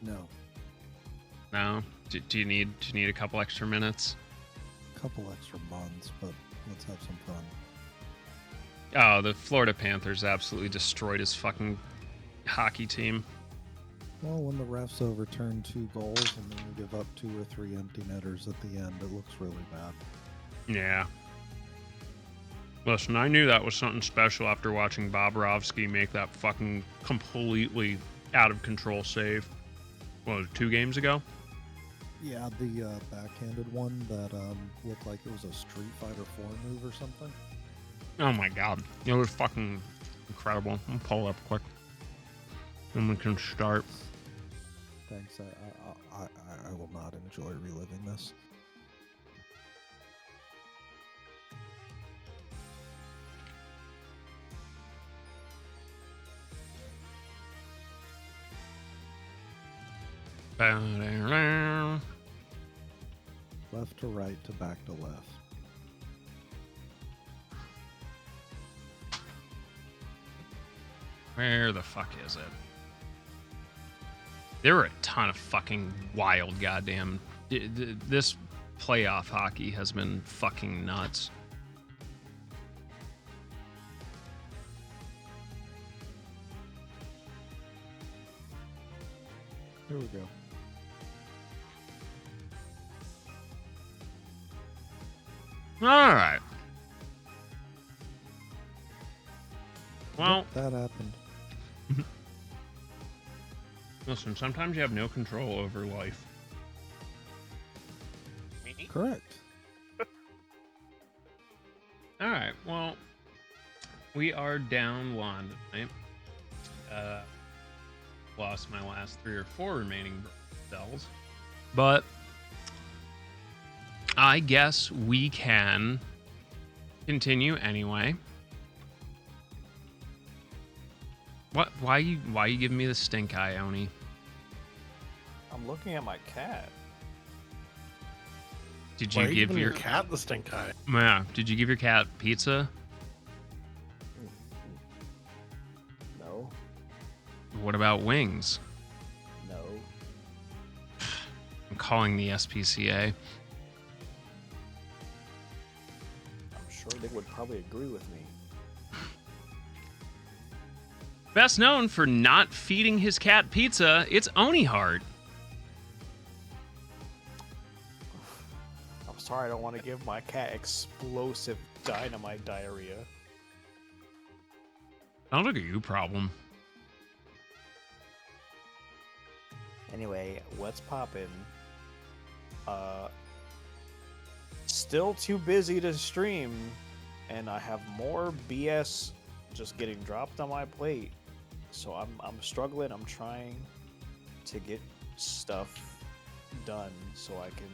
No. No? Do you need a couple extra minutes? A couple extra months, but let's have some fun. Oh, the Florida Panthers absolutely destroyed his fucking hockey team. Well, when the refs overturn 2 goals and then give up 2 or 3 empty netters at the end, it looks really bad. Yeah. Listen, I knew that was something special after watching Bobrovsky make that fucking completely out of control save. What was it, 2 games ago? Yeah, the backhanded one that looked like it was a Street Fighter 4 move or something. Oh my god. It was fucking incredible. I'll pull it up quick. And we can start. Thanks. I will not enjoy reliving this. Left to right to back to left. Where the fuck is it? There were a ton of fucking wild goddamn... This playoff hockey has been fucking nuts. Here we go. All right. Well, yep, that happened. Listen, sometimes you have no control over life. Me? Correct. All right. Well, we are down one tonight. Lost my last 3 or 4 remaining cells, but I guess we can continue anyway. What? Why you giving me the stink eye, Oni? I'm looking at my cat. Did Why you are give giving your cat the stink eye? Yeah? Did you give your cat pizza? No. What about wings? No. I'm calling the SPCA. I'm sure they would probably agree with me. Best known for not feeding his cat pizza, it's Oni Heart. I'm sorry, I don't want to give my cat explosive dynamite diarrhea. Sounds like a you problem. Anyway, what's poppin'? Still too busy to stream, and I have more BS just getting dropped on my plate. So I'm struggling. I'm trying to get stuff done so I can.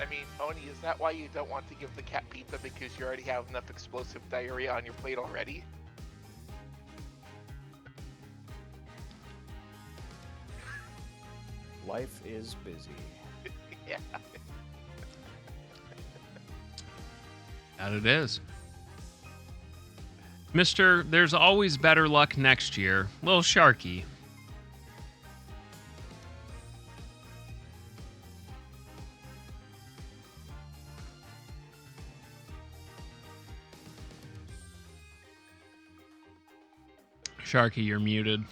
I mean, Oni, is that why you don't want to give the cat pizza, because you already have enough explosive diarrhea on your plate already? Life is busy. Yeah. That it is. Mister, there's always better luck next year. Little Sharky. Sharky, you're muted.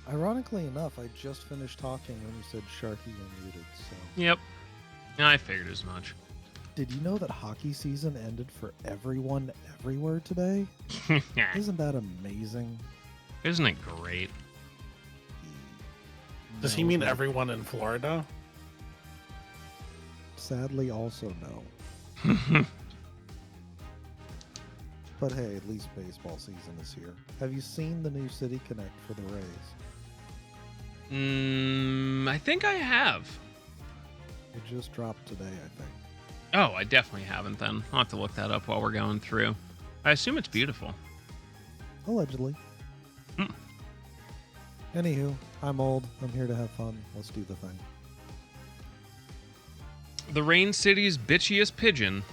Ironically enough, I just finished talking when you said Sharky unmuted, so... Yep. I figured as much. Did you know that hockey season ended for everyone everywhere today? Isn't that amazing? Isn't it great? Does he mean everyone in Florida? Sadly, also no. But hey, at least baseball season is here. Have you seen the new City Connect for the Rays? I think I have. It just dropped today, I think. Oh, I definitely haven't then. I'll have to look that up while we're going through. I assume it's beautiful. Allegedly. Hmm. Anywho, I'm old. I'm here to have fun. Let's do the thing. The Rain City's bitchiest pigeon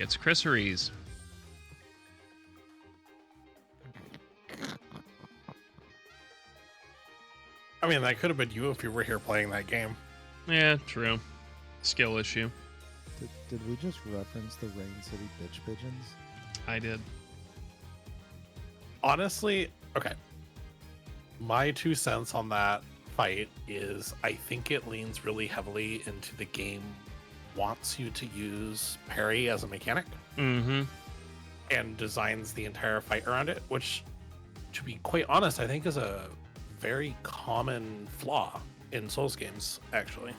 It's Chrisseries. I mean, that could have been you if you were here playing that game. Yeah, true. Skill issue. Did we just reference the Rain City bitch pigeons? I did. Honestly, okay. My 2 cents on that fight is I think it leans really heavily into the game wants you to use parry as a mechanic Mm-hmm. and designs the entire fight around it, which, to be quite honest, I think is a very common flaw in Souls games, actually.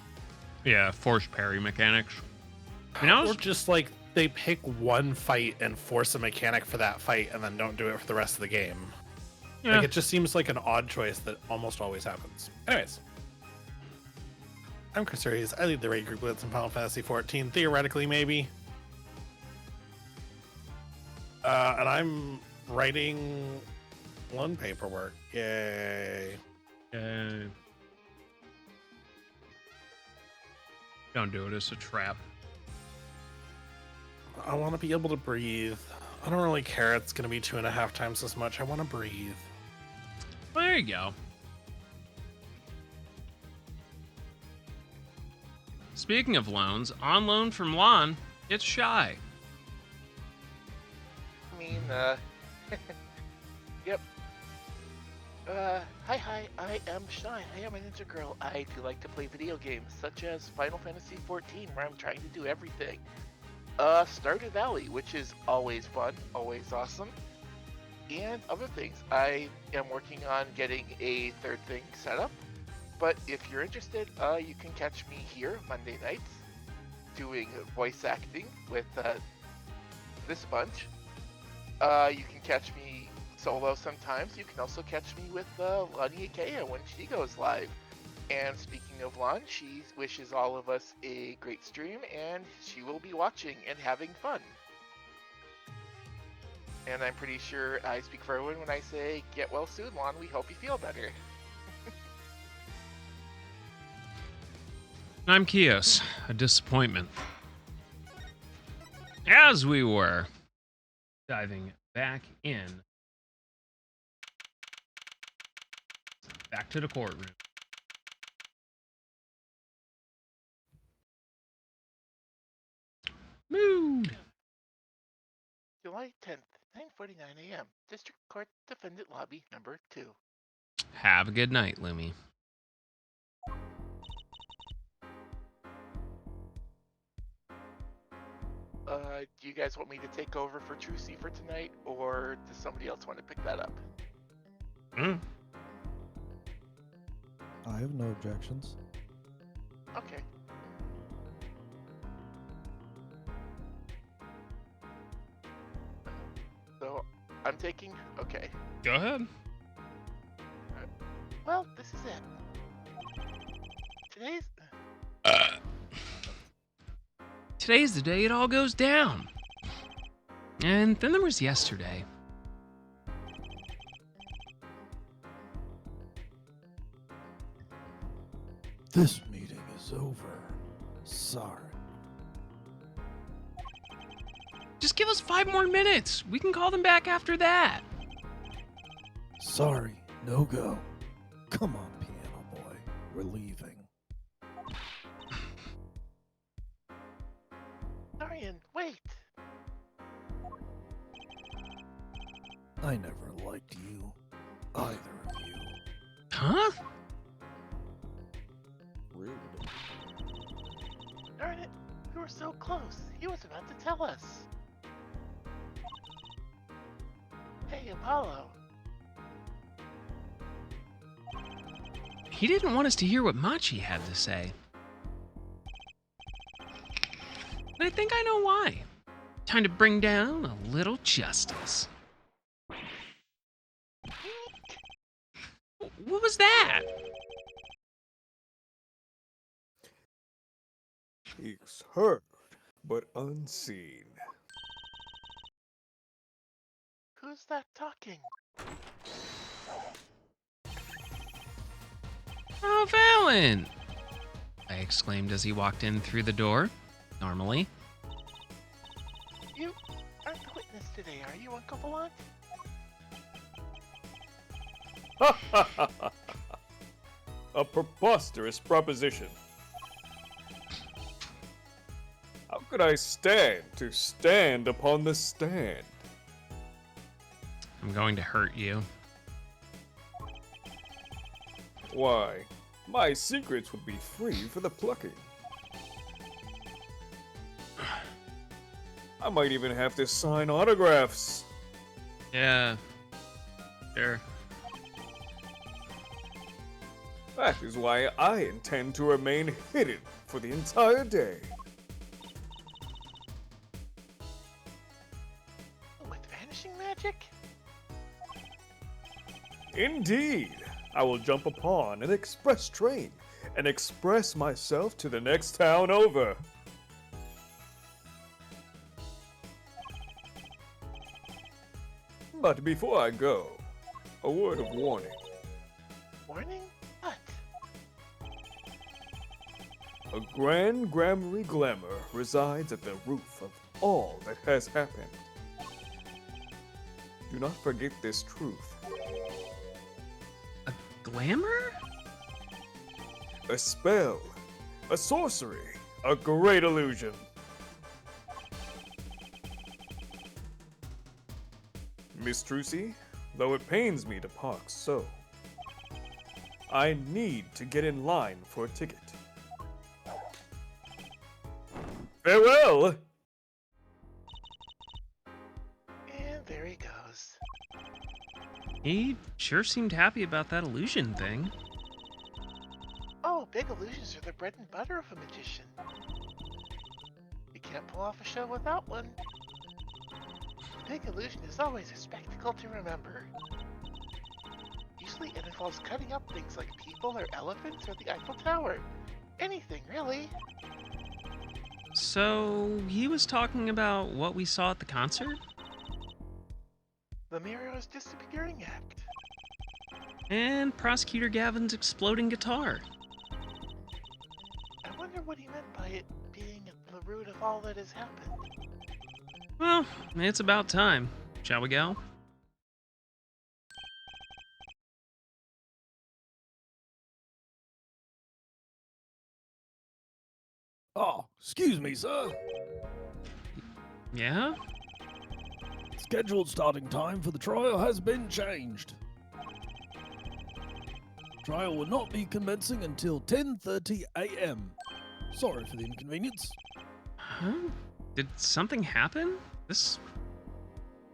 Yeah, forced parry mechanics. I mean, I Or was just like they pick one fight and force a mechanic for that fight and then don't do it for the rest of the game. yeah. Like, it just seems like an odd choice that almost always happens. Anyways. I'm Chris Aries. I lead the raid group Blitz in Final Fantasy XIV. Theoretically, maybe. And I'm writing loan paperwork. Yay. Don't do it. It's a trap. I want to be able to breathe. I don't really care. It's going to be 2.5 times as much. I want to breathe. Well, there you go. Speaking of loans, on loan from Lon, it's Shy. I mean, yep. Hi, I am Shine. I am an integral. I do like to play video games, such as Final Fantasy XIV, where I'm trying to do everything. Stardew Valley, which is always fun, always awesome, and other things. I am working on getting a third thing set up, but if you're interested, you can catch me here Monday nights doing voice acting with this bunch. You can catch me solo sometimes. You can also catch me with Lani Ikea when she goes live. And speaking of Lon, she wishes all of us a great stream, and she will be watching and having fun. And I'm pretty sure I speak for everyone when I say, get well soon, Lon. We hope you feel better. I'm Kios, a disappointment. As we were diving back to the courtroom. Mood. July 10th, 9:49 a.m. District Court Defendant Lobby number 2. Have a good night, Lumi. Do you guys want me to take over for Trucy for tonight, or does somebody else want to pick that up? I have no objections. Okay. So, I'm taking... Okay. Go ahead. Well, this is it. Today's the day it all goes down. And then there was yesterday. This meeting is over. Sorry. Just give us 5 more minutes. We can call them back after that. Sorry. No go. Come on, piano boy. We're leaving. Darian, wait! I never liked you. Either of you. Huh? Rude. Darn it! We were so close. He was about to tell us. Hey, Apollo. He didn't want us to hear what Machi had to say. But I think I know why. Time to bring down a little justice. What was that? He's heard, but unseen. Who's that talking? Oh, Valen! I exclaimed as he walked in through the door, normally. aren't the witness today, are you, Uncle Blunt? A preposterous proposition. How could I stand to stand upon the stand? I'm going to hurt you. Why, my secrets would be free for the plucking. I might even have to sign autographs. Yeah. Sure. That is why I intend to remain hidden for the entire day. With vanishing magic? Indeed, I will jump upon an express train and express myself to the next town over. But before I go, a word of warning. Warning? What? A grand grammary glamour resides at the roof of all that has happened. Do not forget this truth. Glamour? A spell, a sorcery, a great illusion. Miss Trucy, though it pains me to park so, I need to get in line for a ticket. Farewell! And there he goes. He sure seemed happy about that illusion thing. Oh, big illusions are the bread and butter of a magician. You can't pull off a show without one. Big illusion is always a spectacle to remember. Usually it involves cutting up things like people or elephants or the Eiffel Tower. Anything, really. So, he was talking about what we saw at the concert? The Miro's disappearing act. And Prosecutor Gavin's exploding guitar. I wonder what he meant by it being at the root of all that has happened. Well, it's about time. Shall we go? Oh, excuse me, sir. Yeah? Scheduled starting time for the trial has been changed. Trial will not be commencing until 10:30 a.m. Sorry for the inconvenience. Huh? Did something happen? This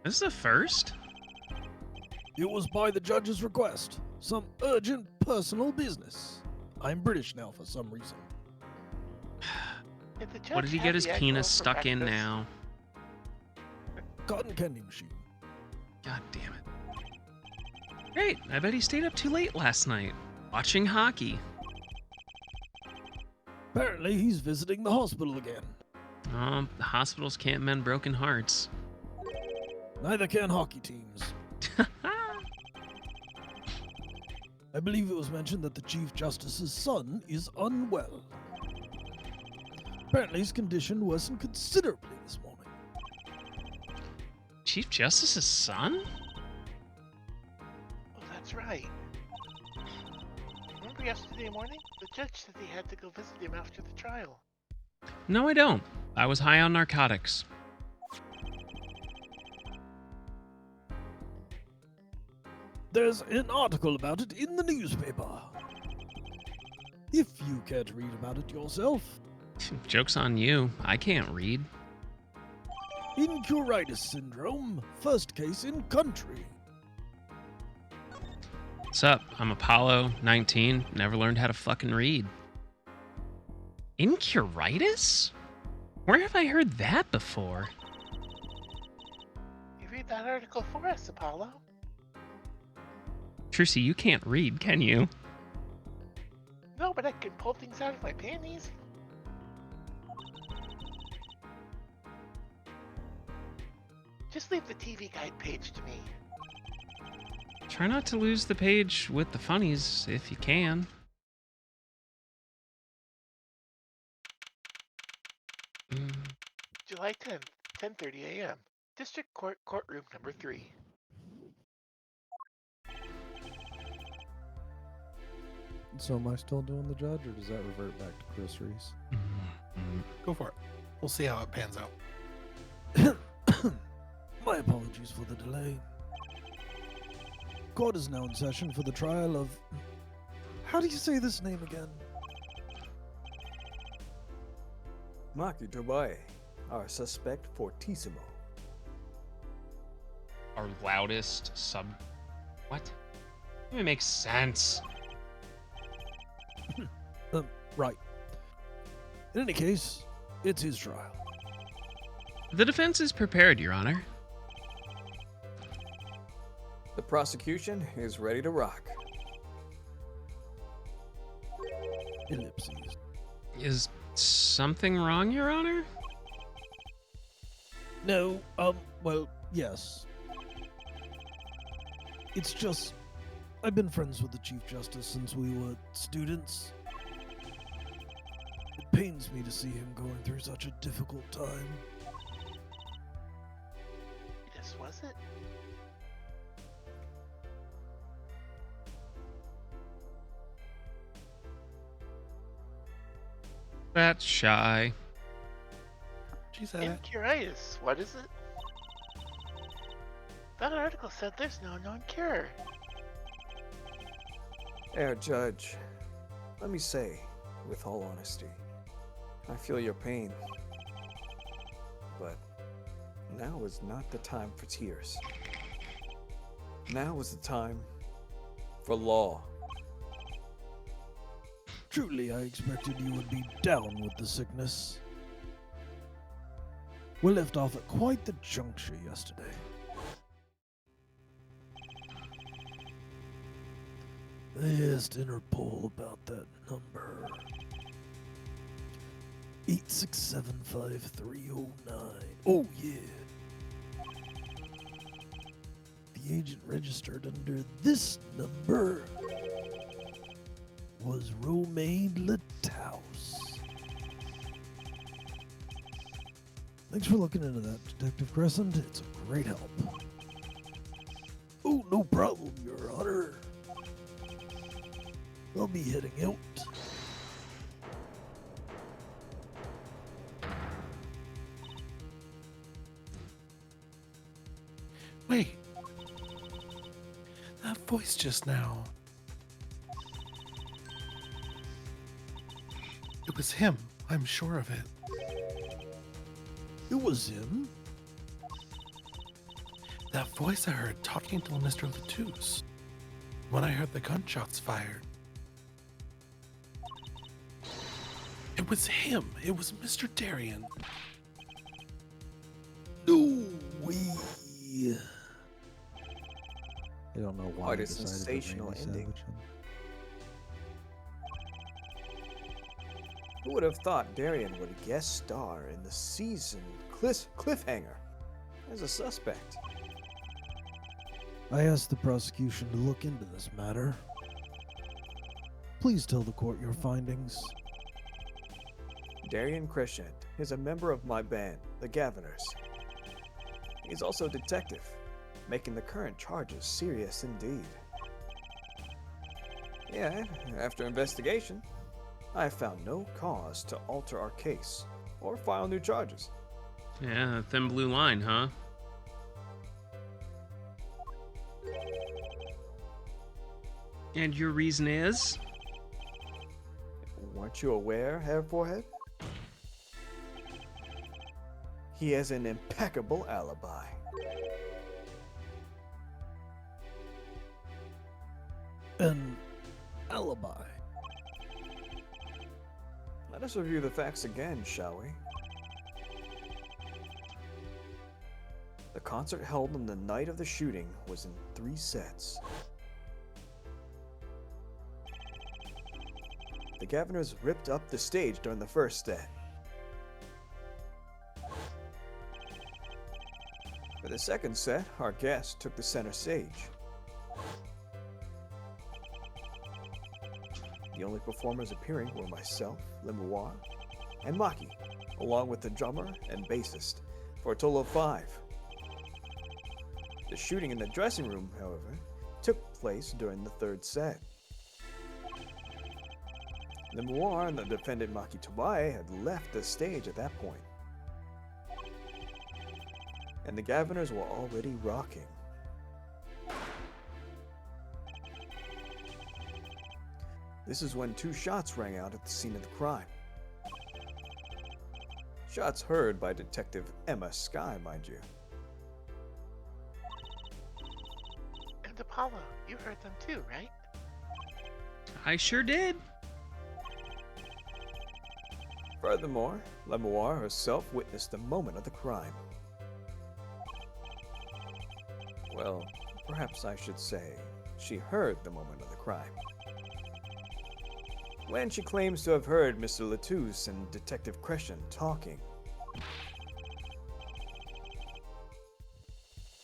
is a first? It was by the judge's request. Some urgent personal business. I'm British now for some reason. Did the judge What did he have get his the egg penis roll for stuck in breakfast? now? Cotton candy machine. God damn it. Great, I bet he stayed up too late last night, watching hockey. Apparently he's visiting the hospital again. The hospitals can't mend broken hearts. Neither can hockey teams. I believe it was mentioned that the Chief Justice's son is unwell. Apparently his condition worsened considerably this morning. Chief Justice's son? Oh, that's right. Remember yesterday morning? The judge said he had to go visit him after the trial. No, I don't. I was high on narcotics. There's an article about it in the newspaper. If you care to read about it yourself. Joke's on you. I can't read. Incuritis syndrome, first case in country. What's up? I'm Apollo, 19. Never learned how to fucking read. Incuritis? Where have I heard that before? You read that article for us, Apollo. Trucy, you can't read, can you? No, but I can pull things out of my panties. Just leave the TV guide page to me. Try not to lose the page with the funnies if you can. Would you like to 10:30 a.m. District Court Courtroom Number 3. So am I still doing the judge, or does that revert back to Chris Reese? Go for it. We'll see how it pans out. My apologies for the delay. Court is now in session for the trial of... How do you say this name again? Maki Tobae, our suspect fortissimo. Our loudest sub. What? It makes sense. Right. In any case, it's his trial. The defense is prepared, Your Honor. The prosecution is ready to rock. Ellipses. Is something wrong, Your Honor? No, well, yes. It's just, I've been friends with the Chief Justice since we were students. It pains me to see him going through such a difficult time. Yes, was it? That's shy. She said I'm it. curious. What is it? That article said there's no known cure. Herr Judge, let me say, with all honesty, I feel your pain. But now is not the time for tears. Now is the time for law. Truly, I expected you would be down with the sickness. We left off at quite the juncture yesterday. Yes, Interpol about that number. 8675309. Oh, yeah. The agent registered under this number was Romaine Lataus. Thanks for looking into that, Detective Crescent. It's a great help. Oh, no problem, Your Honor. I'll be heading out. Wait. That voice just now. It was him. I'm sure of it. It was him. That voice I heard talking to Mr. Lataus when I heard the gunshots fired. It was him. It was Mr. Darien. No way. I don't know why. Quite I a decided to sensational Randy ending. Savage him. Who would have thought Darien would guest star in the season cliffhanger as a suspect? I asked the prosecution to look into this matter. Please tell the court your findings. Darien Crescent is a member of my band, the Governors. He's also a detective, making the current charges serious indeed. Yeah, after investigation, I have found no cause to alter our case or file new charges. Yeah, a thin blue line, huh? And your reason is? Weren't you aware, Herr Forehead? He has an impeccable alibi. An alibi. Let us review the facts again, shall we? The concert held on the night of the shooting was in 3 sets. The Governors ripped up the stage during the first set. For the second set, our guest took the center stage. The only performers appearing were myself, Lemoir, and Maki, along with the drummer and bassist, for a total of 5. The shooting in the dressing room, however, took place during the 3rd set. Lemoir and the defendant Maki Tobae had left the stage at that point, and the Governors were already rocking. This is when 2 shots rang out at the scene of the crime. Shots heard by Detective Emma Sky, mind you. And Apollo, you heard them too, right? I sure did. Furthermore, Lemoir herself witnessed the moment of the crime. Well, perhaps I should say, she heard the moment of the crime. When she claims to have heard Mr. Latouche and Detective Crescent talking.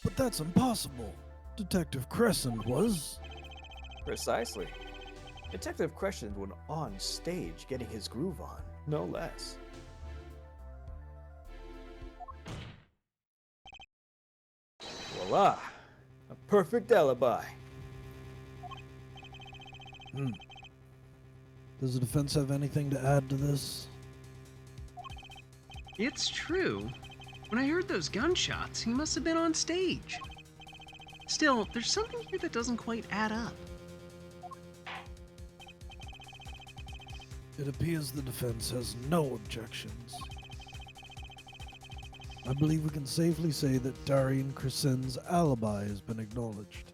But that's impossible. Detective Crescent was... Precisely. Detective Crescent was on stage getting his groove on, no less. Voila! A perfect alibi. Does the defense have anything to add to this? It's true. When I heard those gunshots, he must have been on stage. Still, there's something here that doesn't quite add up. It appears the defense has no objections. I believe we can safely say that Darian Crescent's alibi has been acknowledged.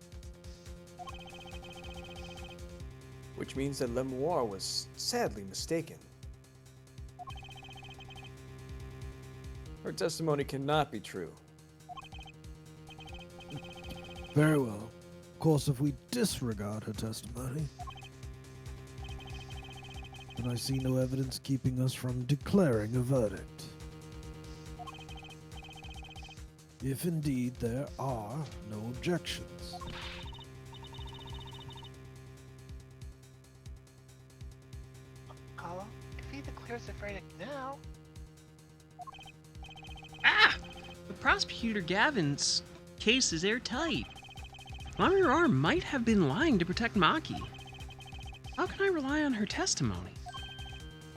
Which means that Lemoir was sadly mistaken. Her testimony cannot be true. Very well. Of course, if we disregard her testimony, then I see no evidence keeping us from declaring a verdict. If indeed there are no objections. Apollo, if he declares a verdict now, Ah! The prosecutor Gavin's case is airtight. Lamirar might have been lying to protect Maki. How can I rely on her testimony?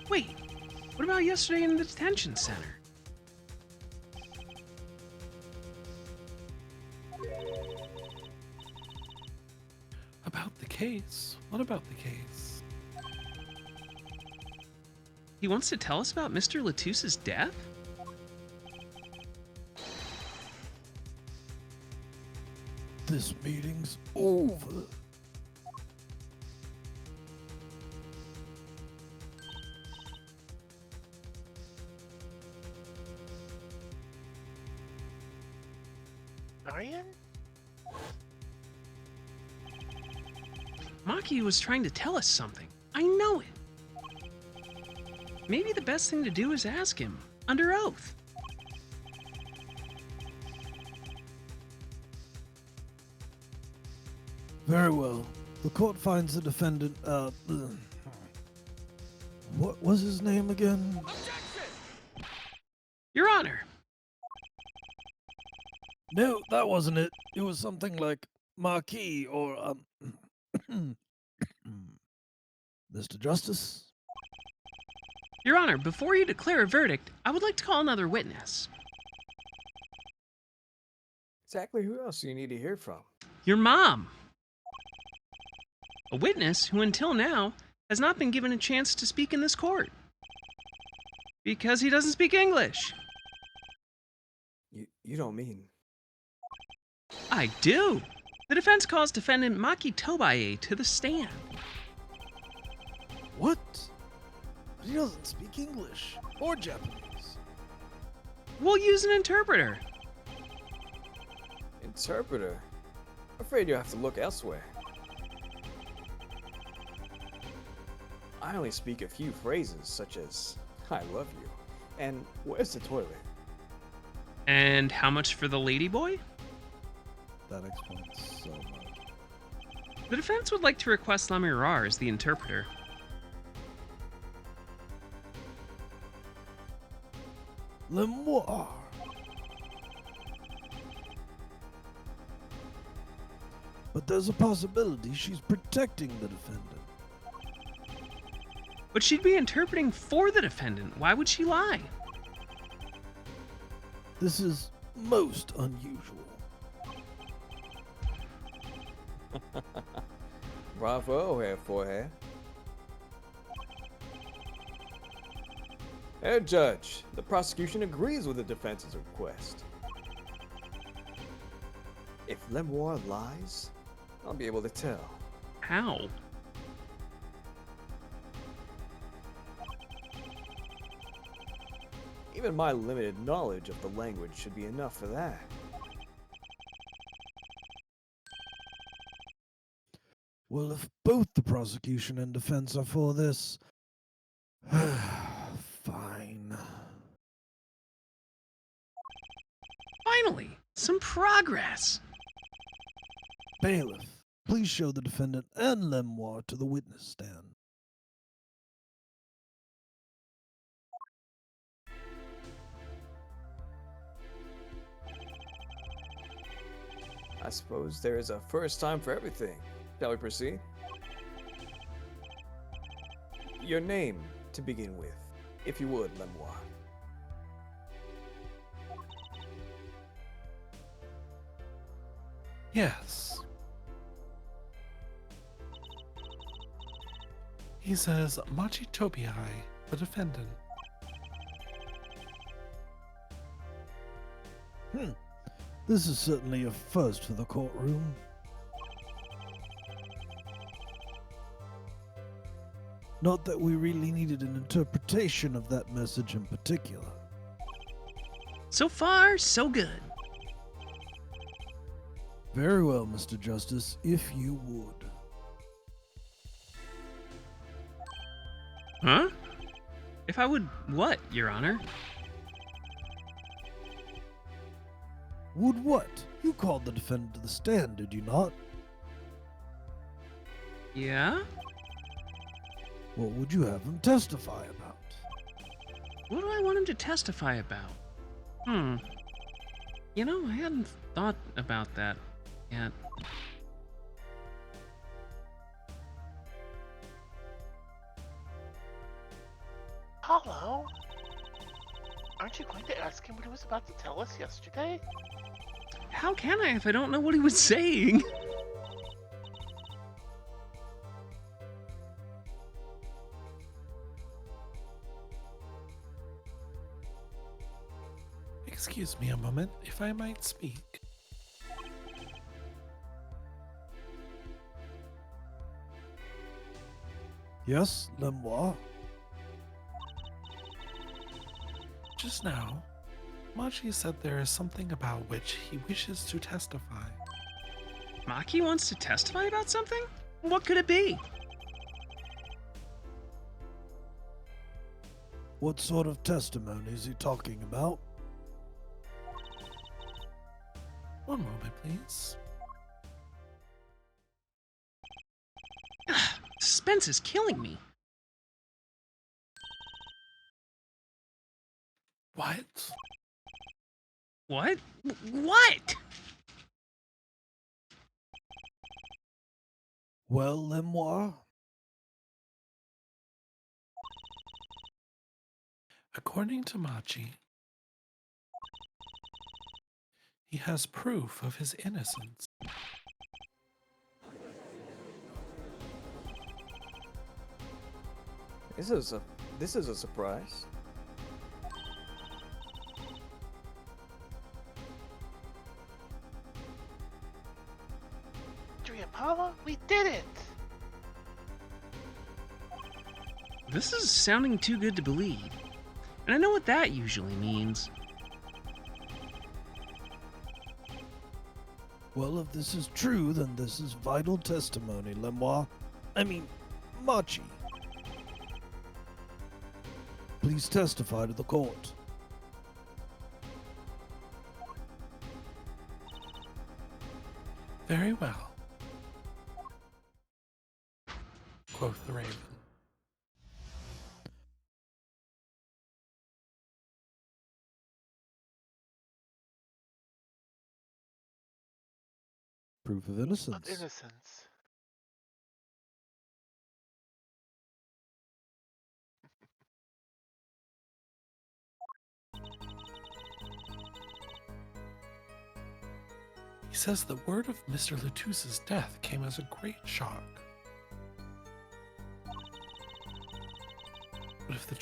Wait, what about yesterday in the detention center? About the case? What about the case? He wants to tell us about Mr. Latouche's death? This meeting's over. Darian? Maki was trying to tell us something. I know it. Maybe the best thing to do is ask him, under oath. Very well. The court finds the defendant, what was his name again? Your Honor, No, that wasn't it. It was something like Marquis or, Mr. Justice? Your Honor, before you declare a verdict, I would like to call another witness. Exactly who else do you need to hear from? Your mom. A witness who until now has not been given a chance to speak in this court. Because he doesn't speak English. You don't mean... I do. The defense calls defendant Maki Tobae to the stand. What? But he doesn't speak English or Japanese. We'll use an interpreter. Interpreter? I'm afraid you have to look elsewhere. I only speak a few phrases such as, I love you, and where's the toilet? And how much for the ladyboy? That explains so much. The defense would like to request Lamirar as the interpreter. Lemoir, but there's a possibility she's protecting the defendant. But she'd be interpreting for the defendant. Why would she lie? This is most unusual. Bravo, Herr Vorher. Herr Judge, the prosecution agrees with the defense's request. If Lemoire lies, I'll be able to tell. How? Even my limited knowledge of the language should be enough for that. Well, if both the prosecution and defense are for this, fine. Finally, some progress. Bailiff, please show the defendant and Lemoire to the witness stand. I suppose there is a first time for everything. Shall we proceed? Your name, to begin with, if you would, Lemoire. Yes. He says Machi Tobii, the defendant. This is certainly a first for the courtroom. Not that we really needed an interpretation of that message in particular. So far, so good. Very well, Mr. Justice, if you would. Huh? If I would what, Your Honor? Would what? You called the defendant to the stand, did you not? Yeah? What would you have him testify about? What do I want him to testify about? You know, I hadn't thought about that yet. Hello? Aren't you going to ask him what he was about to tell us yesterday? How can I if I don't know what he was saying? Excuse me a moment, if I might speak. Yes, Lemoire? Just now, Machi said there is something about which he wishes to testify. Maki wants to testify about something? What could it be? What sort of testimony is he talking about? One moment, please. Suspense is killing me. What? What? What? Well, Lemoire? According to Machi, he has proof of his innocence. This is a surprise. Victory Apollo, we did it! This is sounding too good to believe. And I know what that usually means. Well, if this is true, then this is vital testimony, Lemoire. I mean, Machi. Please testify to the court. Very well, quoth the raven. Proof of Of innocence. innocence. He says the word of Mr. Lutus's death came as a great shock. But if the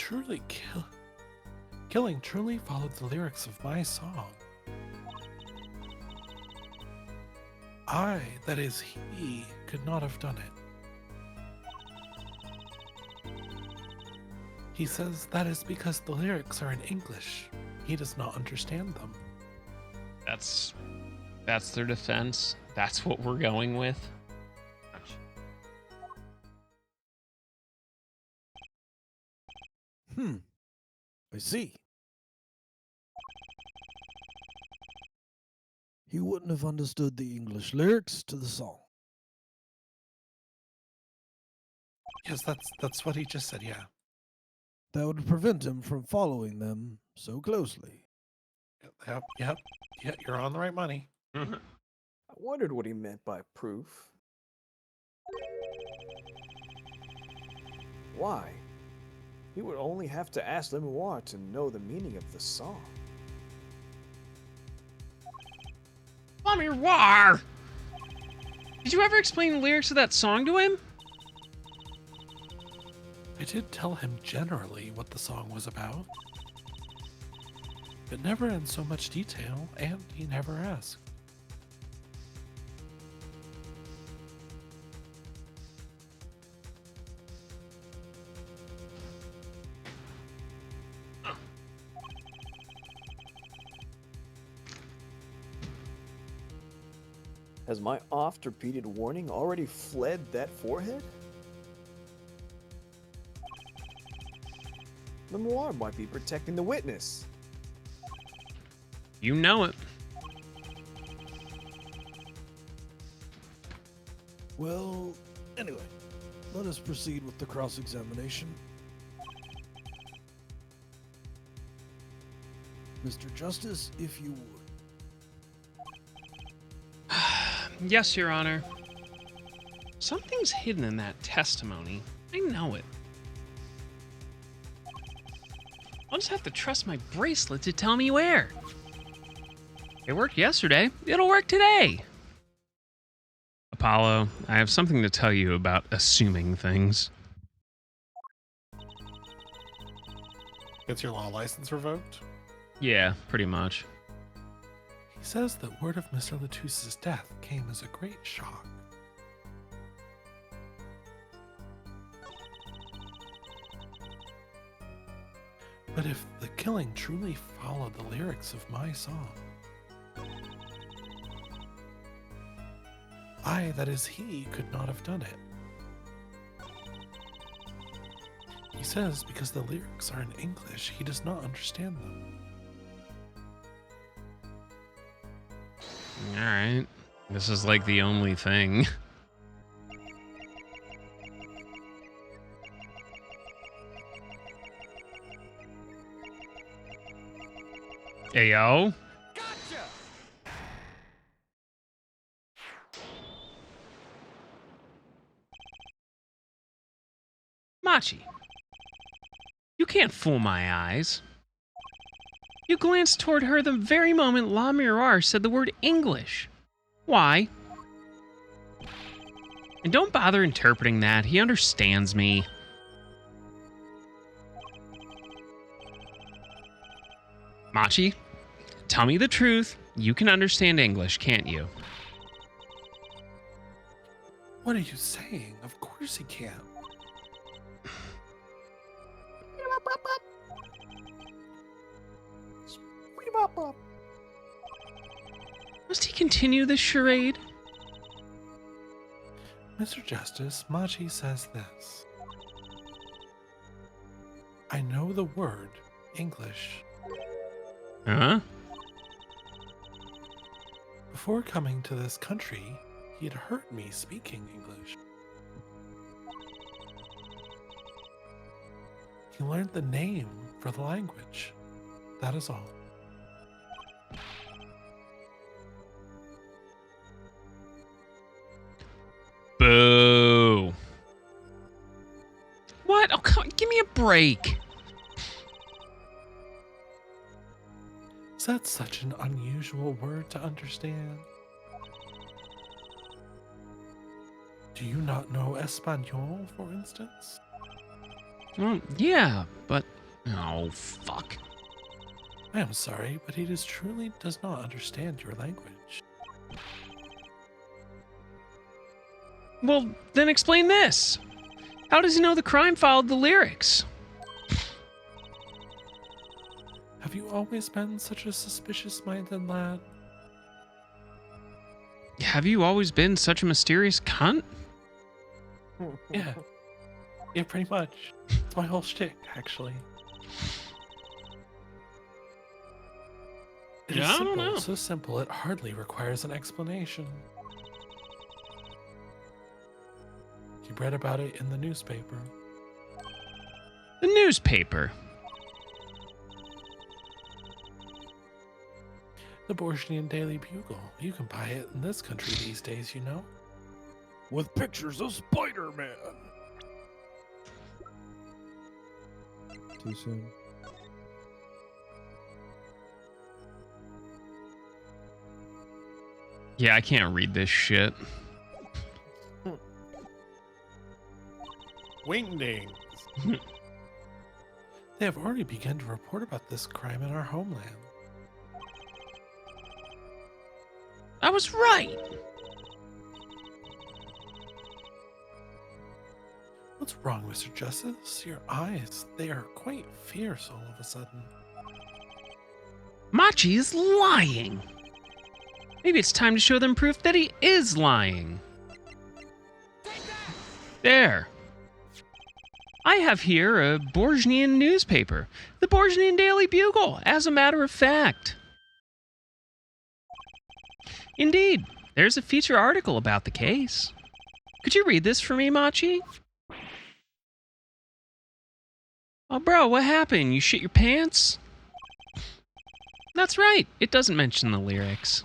killing truly followed the lyrics of my song, I, that is he, could not have done it. He says that is because the lyrics are in English. He does not understand them. That's their defense. That's what we're going with. I see. He wouldn't have understood the English lyrics to the song. Yes, that's what he just said, yeah. That would prevent him from following them so closely. Yep, you're on the right money. I wondered what he meant by proof. Why? He would only have to ask Lemoire to know the meaning of the song. War! Did you ever explain the lyrics of that song to him? I did tell him generally what the song was about, but never in so much detail, and he never asked. Has my oft-repeated warning already fled that forehead? Lemoire might be protecting the witness. You know it. Well, anyway, let us proceed with the cross-examination. Mr. Justice, if you would. Yes, Your Honor. Something's hidden in that testimony. I know it. I'll just have to trust my bracelet to tell me where. It worked yesterday. It'll work today. Apollo, I have something to tell you about assuming things. Gets your law license revoked? Yeah, pretty much. He says the word of Mr. Lutus's death came as a great shock. But if the killing truly followed the lyrics of my song, I, that is he, could not have done it. He says because the lyrics are in English, he does not understand them. Alright. This is like the only thing. Ayo? Machi, you can't fool my eyes. You glanced toward her the very moment La Miroir said the word English. Why? And don't bother interpreting that. He understands me. Machi, tell me the truth. You can understand English, can't you? What are you saying? Of course he can. Must he continue this charade? Mr. Justice, Machi says this. I know the word English. Huh? Before coming to this country, he had heard me speaking English. He learned the name for the language. That is all. Boo. What? Oh, come on, give me a break. Is that such an unusual word to understand? Do you not know Espanol, for instance? Well, yeah, but... Oh, fuck. I am sorry, but he truly does not understand your language. Well, then explain this. How does he know the crime followed the lyrics? Have you always been such a suspicious-minded lad? Have you always been such a mysterious cunt? Yeah. Yeah, pretty much. It's my whole shtick, actually. It is Yeah, I don't simple, know. so simple it hardly requires an explanation. You read about it in the newspaper. The newspaper. The Borgian Daily Bugle. You can buy it in this country these days, you know? With pictures of Spider-Man. Too soon. Yeah, I can't read this shit. Wingdings. They have already begun to report about this crime in our homeland. I was right. What's wrong, Mr. Justice? Your eyes, they are quite fierce all of a sudden. Machi is lying. Maybe it's time to show them proof that he is lying. There. I have here a Borgian newspaper, the Borgian Daily Bugle, as a matter of fact. Indeed, there's a feature article about the case. Could you read this for me, Machi? Oh, bro, what happened? You shit your pants? That's right, it doesn't mention the lyrics.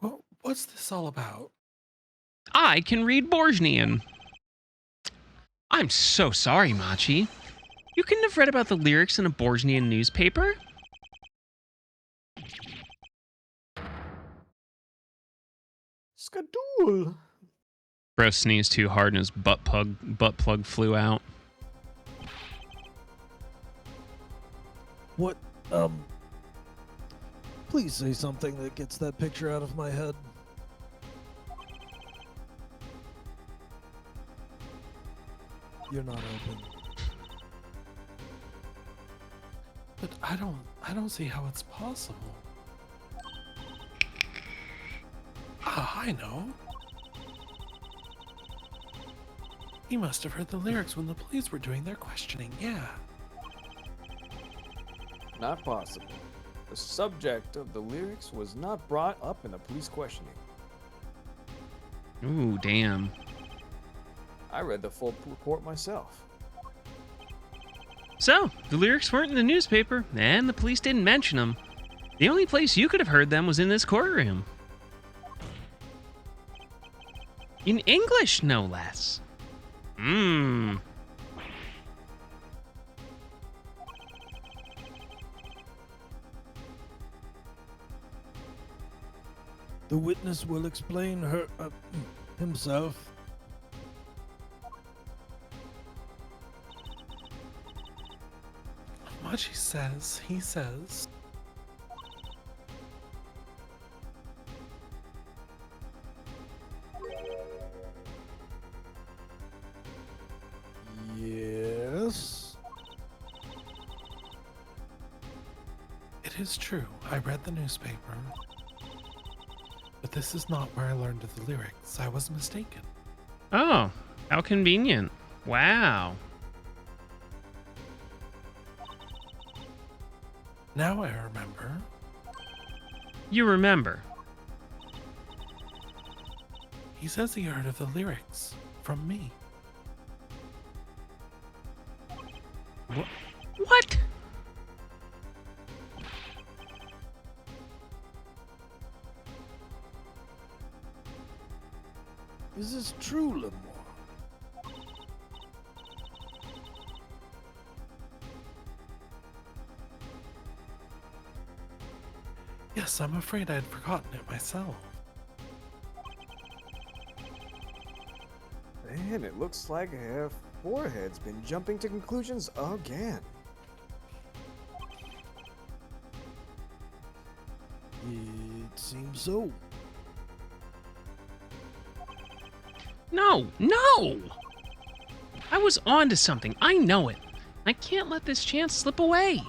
Well, what's this all about? I can read Borgian. I'm so sorry, Machi. You couldn't have read about the lyrics in a Borgian newspaper? Skadool. Bro sneezed too hard and his butt plug flew out. What, please say something that gets that picture out of my head. You're not open. But I don't see how it's possible. Ah, I know. He must have heard the lyrics when the police were doing their questioning, yeah. Not possible. The subject of the lyrics was not brought up in the police questioning. Ooh, damn. I read the full report myself. So, the lyrics weren't in the newspaper, and the police didn't mention them. The only place you could have heard them was in this courtroom. In English, no less. Mmm. The witness will explain himself. Machi says, he says. Yes. It is true, I read the newspaper. But this is not where I learned of the lyrics. I was mistaken. Oh, how convenient. Wow. Now I remember. You remember. He says he heard of the lyrics from me. What? Is this true, Lemoire? Yes, I'm afraid I'd forgotten it myself. And it looks like Forehead's been jumping to conclusions again. It seems so. No, no! I was on to something. I know it. I can't let this chance slip away.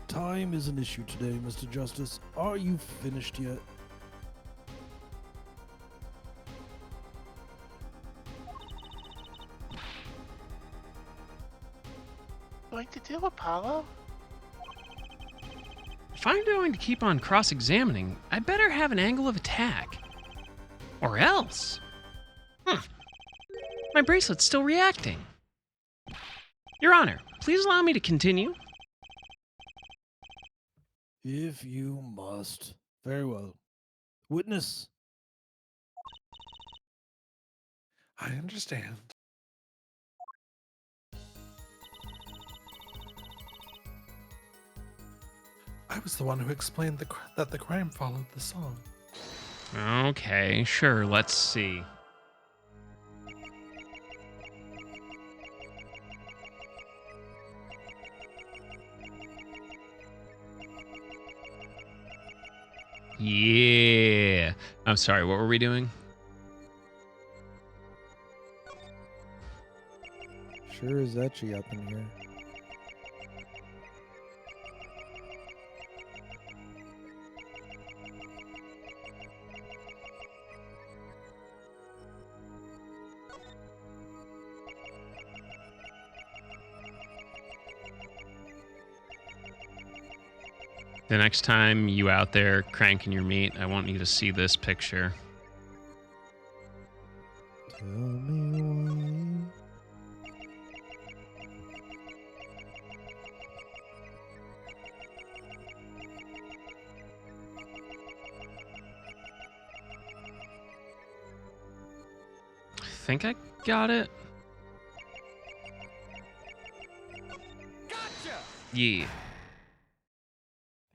Time is an issue today, Mr. Justice. Are you finished yet? Going to do, Apollo? If I'm going to keep on cross-examining, I better have an angle of attack. Or else. My bracelet's still reacting. Your Honor, please allow me to continue. If you must. Very well. Witness. I understand. I was the one who explained that the crime followed the song. Okay, sure, let's see. Yeah. I'm sorry, what were we doing? Sure is etchy up in here. The next time you out there cranking your meat, I want you to see this picture. Tell me why. I think I got it. Gotcha! Yeah.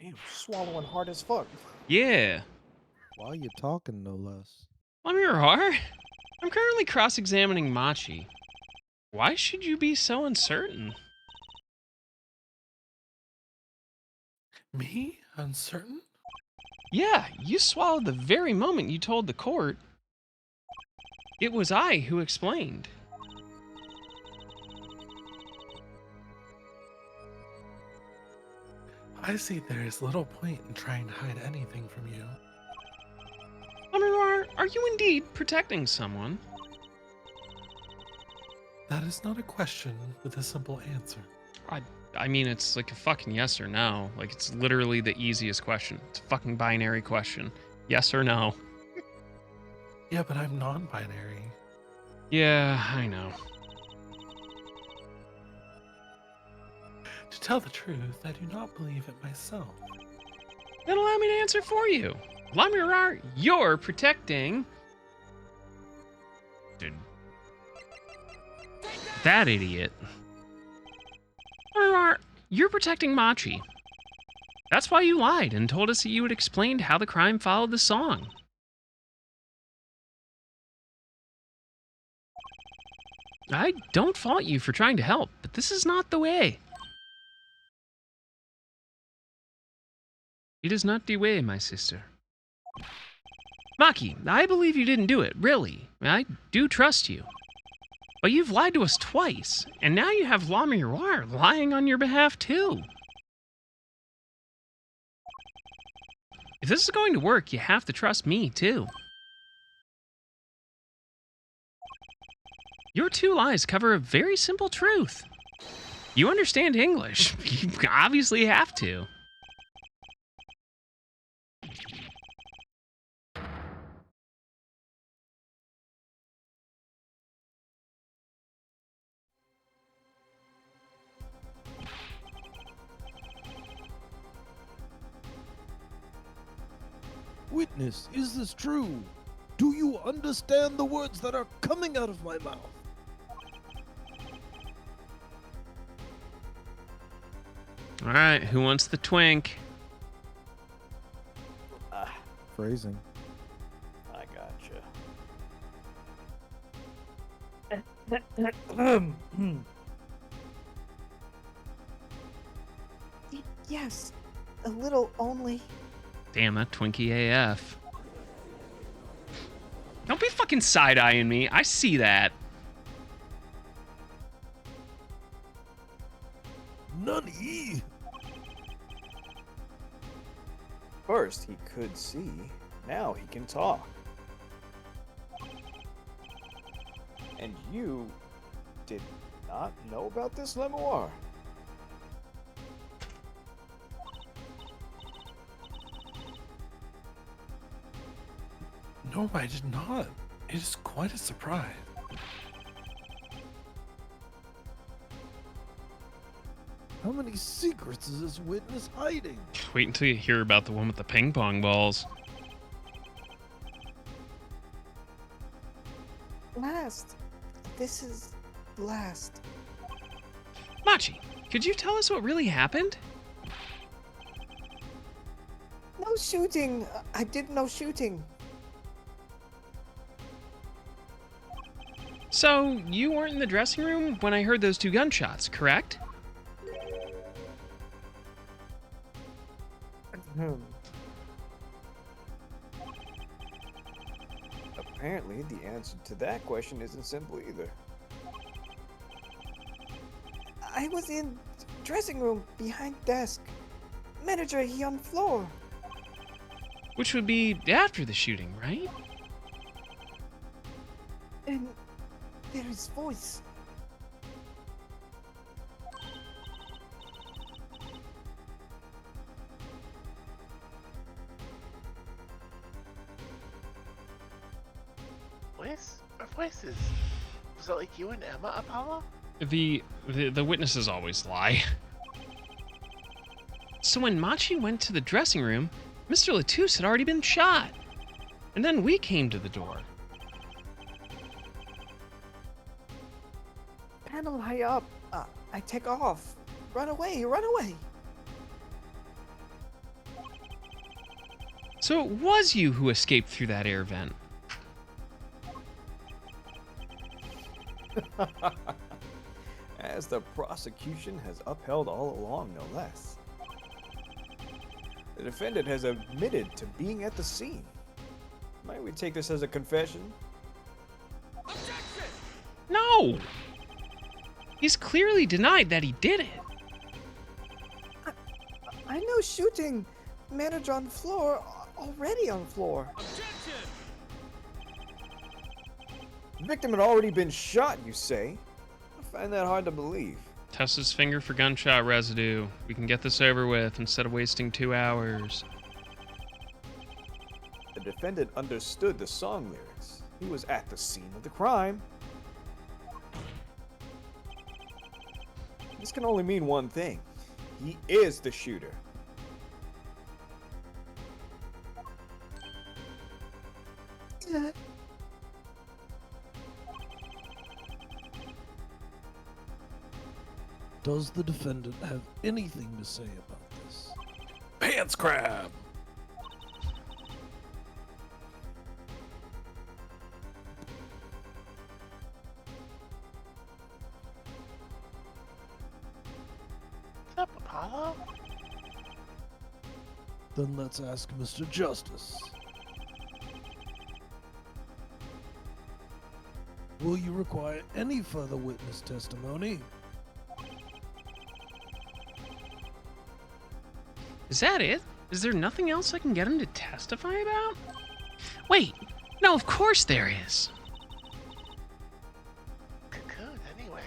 Damn, swallowing hard as fuck. Yeah. While you talking, no less. Lamirar, I'm currently cross-examining Machi. Why should you be so uncertain? Me? Uncertain? Yeah, you swallowed the very moment you told the court. It was I who explained. I see there is little point in trying to hide anything from you. Lamirar, are you indeed protecting someone? That is not a question with a simple answer. I mean, it's like a fucking yes or no. Like, it's literally the easiest question. It's a fucking binary question. Yes or no. Yeah, but I'm non-binary. Yeah, I know. To tell the truth, I do not believe it myself. Then allow me to answer for you. Lamirar, you're protecting... Dude. That idiot. Lamirar, you're protecting Machi. That's why you lied and told us that you had explained how the crime followed the song. I don't fault you for trying to help, but this is not the way. It is not the way, my sister. Maki, I believe you didn't do it, really. I do trust you. But you've lied to us twice, and now you have Lamirar lying on your behalf too. If this is going to work, you have to trust me too. Your two lies cover a very simple truth. You understand English. You obviously have to. Witness, is this true? Do you understand the words that are coming out of my mouth? All right, who wants the twink? Phrasing. I gotcha. Yes, a little only. Damn, that Twinkie AF. Don't be fucking side-eyeing me. I see that. Nani? First, he could see. Now he can talk. And you did not know about this memoir? No, I did not. It is quite a surprise. How many secrets is this witness hiding? Wait until you hear about the one with the ping pong balls. Last. This is last. Machi, could you tell us what really happened? No shooting. I did no shooting. So, you weren't in the dressing room when I heard those 2 gunshots, correct? Apparently, the answer to that question isn't simple either. I was in dressing room behind desk. Manager, he on floor. Which would be after the shooting, right? And there is voice. Voices? Was that like you and Emma, Apollo? The witnesses always lie. So when Machi went to the dressing room, Mr. Latouche had already been shot. And then we came to the door. Panel high up. I take off. Run away, run away. So it was you who escaped through that air vent. As the prosecution has upheld all along, no less. The defendant has admitted to being at the scene. Might we take this as a confession? No! He's clearly denied that he did it. I know shooting. Manager on floor. Already on floor. The victim had already been shot, you say? I find that hard to believe. Test his finger for gunshot residue. We can get this over with instead of wasting 2 hours. The defendant understood the song lyrics. He was at the scene of the crime. This can only mean one thing. He is the shooter. Does the defendant have anything to say about this? Pants crab! What's up, Apollo? Then let's ask Mr. Justice. Will you require any further witness testimony? Is that it? Is there nothing else I can get him to testify about? Wait, no, of course there is. Cocoon, anyway.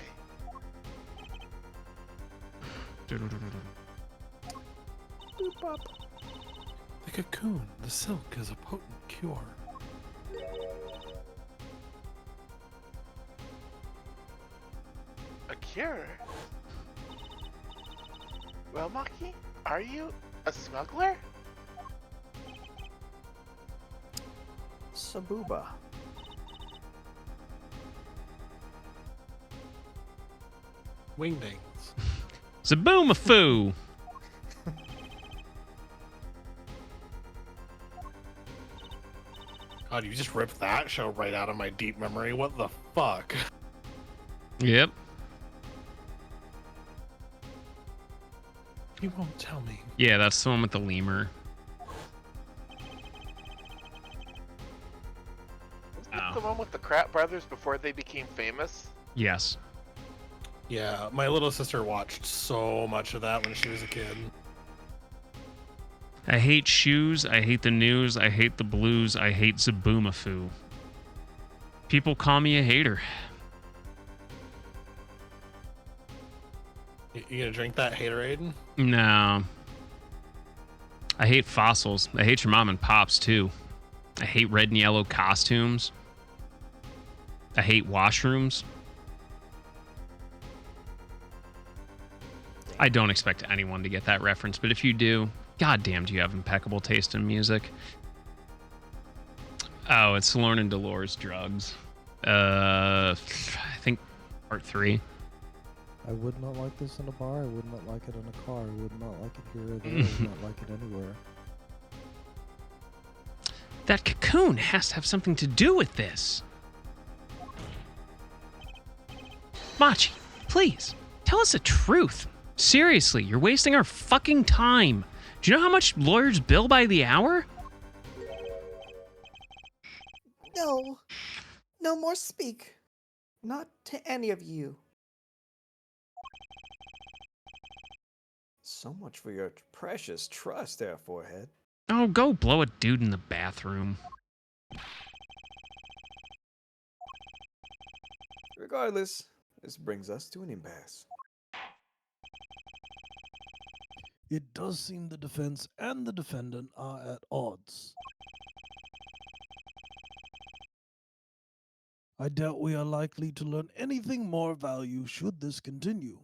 The cocoon, the silk is a potent cure. A cure? Well, Maki, are you a smuggler? Sabuba. Wingdings. Zaboomafoo! God, you just ripped that show right out of my deep memory. What the fuck? Yep. You won't tell me. Yeah, that's the one with the lemur. Wasn't that the one with the Crap Brothers before they became famous? Yes. Yeah, my little sister watched so much of that when she was a kid. I hate shoes, I hate the news, I hate the blues, I hate Zaboomafoo. People call me a hater. You gonna drink that haterade? No. I hate fossils. I hate your mom and pops, too. I hate red and yellow costumes. I hate washrooms. I don't expect anyone to get that reference, but if you do, goddamn, do you have impeccable taste in music. Oh, it's Lorne and Dolores Drugs. I think part 3. I would not like this in a bar. I would not like it in a car. I would not like it here or there. I would not like it anywhere. That cocoon has to have something to do with this. Machi, please, tell us the truth. Seriously, you're wasting our fucking time. Do you know how much lawyers bill by the hour? No. No more speak. Not to any of you. So much for your precious trust there, Forehead. Oh, go blow a dude in the bathroom. Regardless, this brings us to an impasse. It does seem the defense and the defendant are at odds. I doubt we are likely to learn anything more of value should this continue.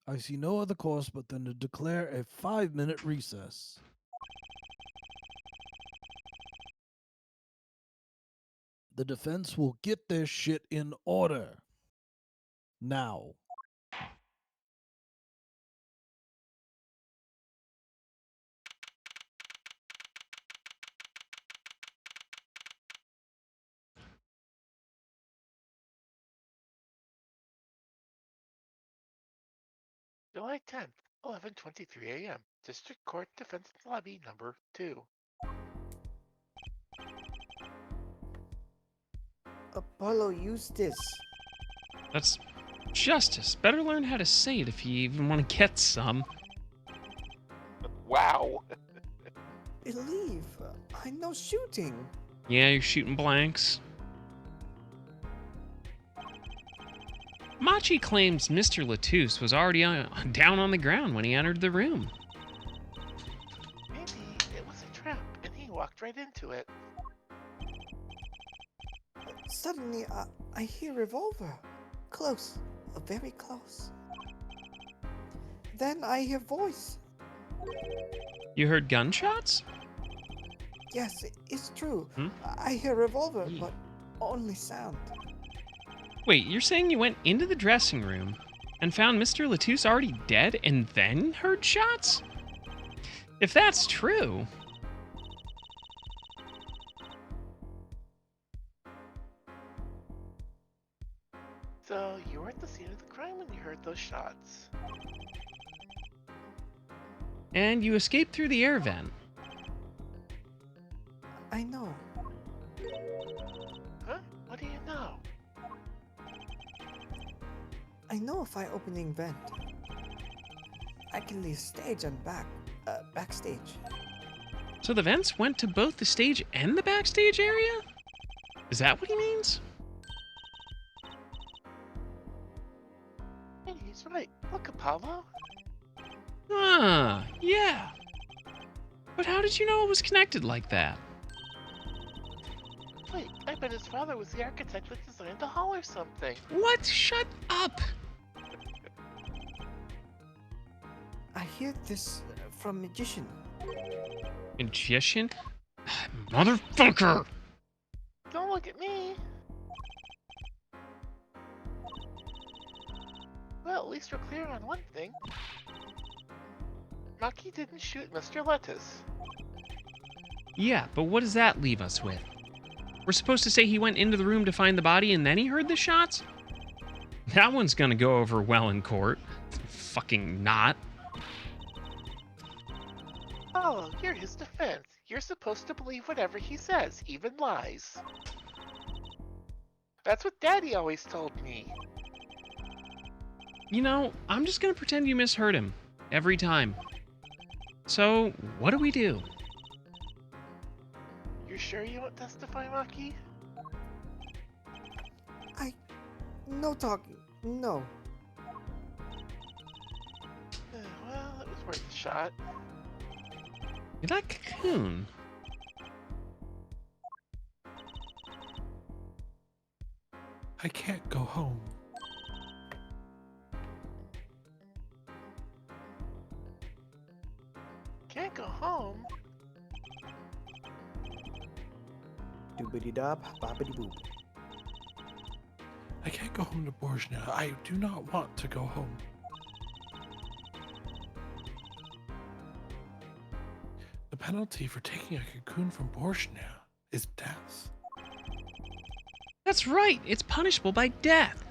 I see no other course but then to declare a 5-minute recess. The defense will get their shit in order. Now. July 10th, 11:23 a.m. District Court Defense Lobby number 2. Apollo Eustace. That's justice. Better learn how to say it if you even want to get some. Wow. Believe. I know shooting. Yeah, you're shooting blanks. Machi claims Mr. Latouche was already down on the ground when he entered the room. Maybe it was a trap and he walked right into it. Suddenly, I hear revolver. Close. Very close. Then I hear voice. You heard gunshots? Yes, it's true. Hmm? I hear revolver, Ye- but only sound. Wait, you're saying you went into the dressing room and found Mr. Latouche already dead and then heard shots? If that's true... So you were at the scene of the crime when you heard those shots. And you escaped through the air vent. I know. Huh? What do you know? I know if I opening vent, I can leave stage and backstage. So the vents went to both the stage and the backstage area? Is that what he means? Hey, he's right. Look, Apollo. Ah, yeah. But how did you know it was connected like that? Wait, I bet his father was the architect that designed the hall or something. What? Shut up! I hear this from magician. Magician? Motherfucker! Don't look at me. Well, at least we're clear on one thing. Maki didn't shoot Mr. Lettuce. Yeah, but what does that leave us with? We're supposed to say he went into the room to find the body and then he heard the shots? That one's gonna go over well in court. Fucking not. Oh, you're his defense. You're supposed to believe whatever he says, even lies. That's what Daddy always told me. You know, I'm just gonna pretend you misheard him. Every time. So, what do we do? You're sure you won't testify, Maki? No talking. No. Well, it was worth a shot. You like cocoon? I can't go home. Can't go home? Doobity dop, boppity boop. I can't go home to Borzhnia. I do not want to go home. The penalty for taking a cocoon from Borzhnia is death. That's right, it's punishable by death.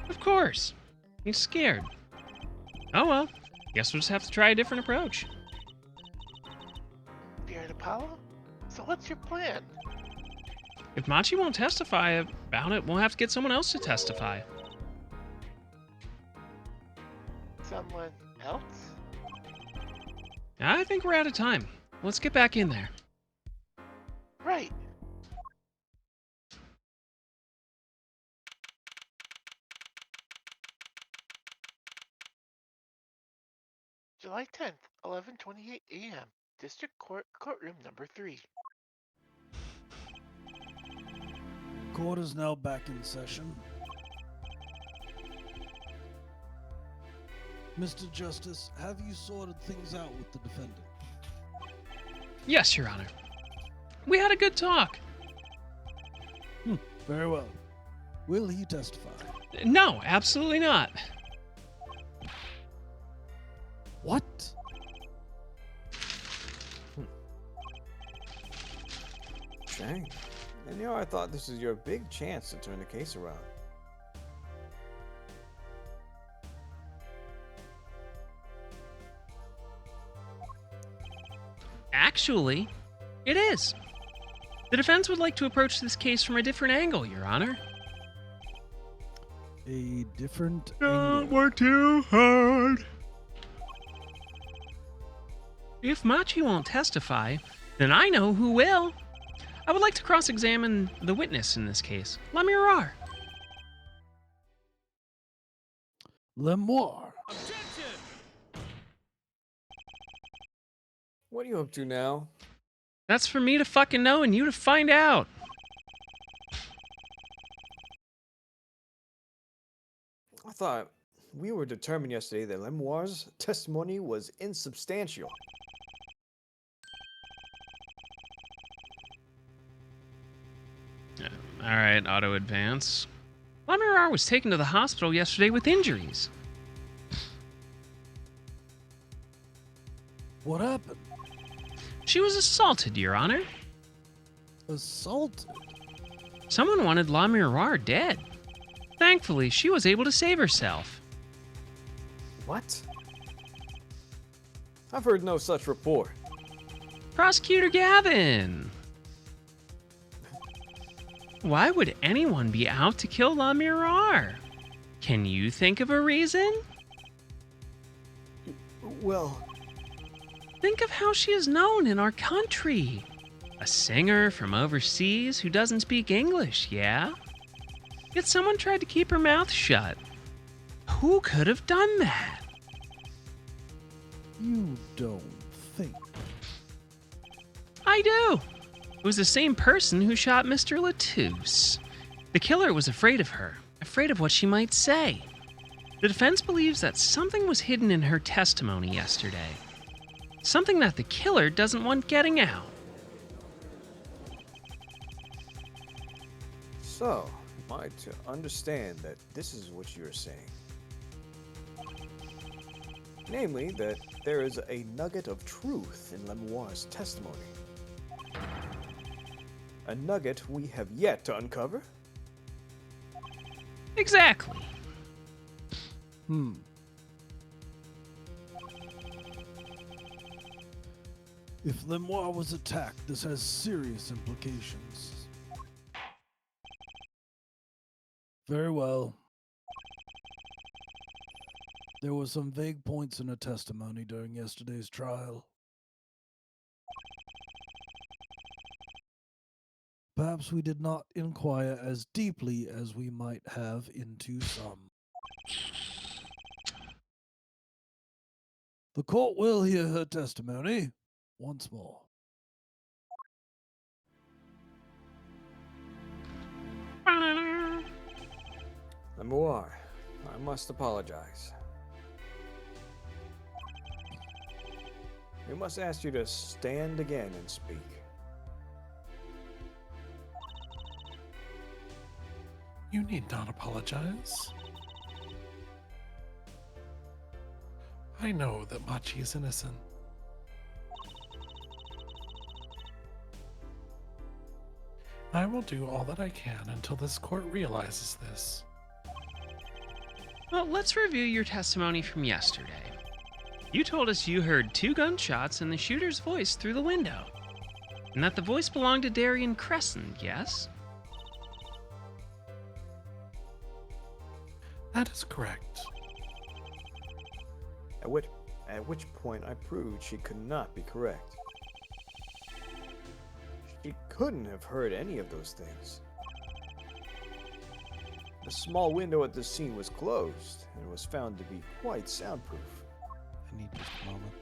Of course. He's scared. Oh well, guess we'll just have to try a different approach. Spirit Apollo? So what's your plan? If Machi won't testify about it, we'll have to get someone else to testify. Someone else? I think we're out of time. Let's get back in there. Right. July 10th, 11:28 a.m. District Court, courtroom number 3. Court is now back in session. Mr. Justice, have you sorted things out with the defendant? Yes, Your Honor. We had a good talk. Very well. Will he testify? No, absolutely not. What? Dang. And I thought this was your big chance to turn the case around. Actually, it is. The defense would like to approach this case from a different angle, Your Honor. A different Don't angle. work too hard. If Machi won't testify, then I know who will. I would like to cross-examine the witness in this case, Lamirar. Lemoire. What are you up to now? That's for me to fucking know and you to find out. I thought we were determined yesterday that Lemoire's testimony was insubstantial. All right, auto advance. Lamirar was taken to the hospital yesterday with injuries. What happened? She was assaulted, Your Honor. Assaulted? Someone wanted Lamirar dead. Thankfully, she was able to save herself. What? I've heard no such report. Prosecutor Gavin! Why would anyone be out to kill Lamirar? Can you think of a reason? Well, Think of how she is known in our country. A singer from overseas who doesn't speak English, yeah? Yet someone tried to keep her mouth shut. Who could have done that? You don't think. I do. It was the same person who shot Mr. Latouche. The killer was afraid of her, afraid of what she might say. The defense believes that something was hidden in her testimony yesterday. Something that the killer doesn't want getting out. So, am I to understand that this is what you're saying? Namely, that there is a nugget of truth in Lemoire's testimony. A nugget we have yet to uncover? Exactly. If Lemoire was attacked, this has serious implications. Very well. There were some vague points in her testimony during yesterday's trial. Perhaps we did not inquire as deeply as we might have into some. The court will hear her testimony once more. Lemoire, I must apologize. We must ask you to stand again and speak. You need not apologize. I know that Machi is innocent. I will do all that I can until this court realizes this. Well, let's review your testimony from yesterday. You told us you heard 2 gunshots and the shooter's voice through the window, and that the voice belonged to Darian Crescent, yes? That is correct. At which point I proved she could not be correct. She couldn't have heard any of those things. The small window at the scene was closed and was found to be quite soundproof. I need just a moment.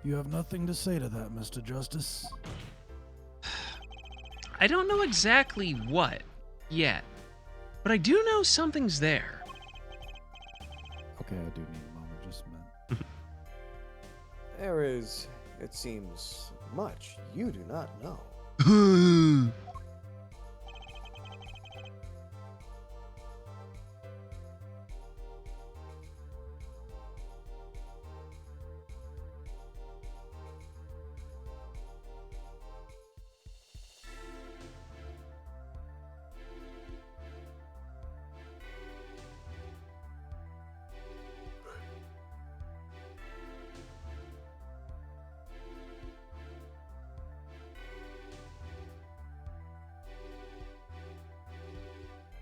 You have nothing to say to that, Mr. Justice? I don't know exactly what yet, but I do know something's there. Okay, I do need a moment, just a minute. There is, it seems, much you do not know.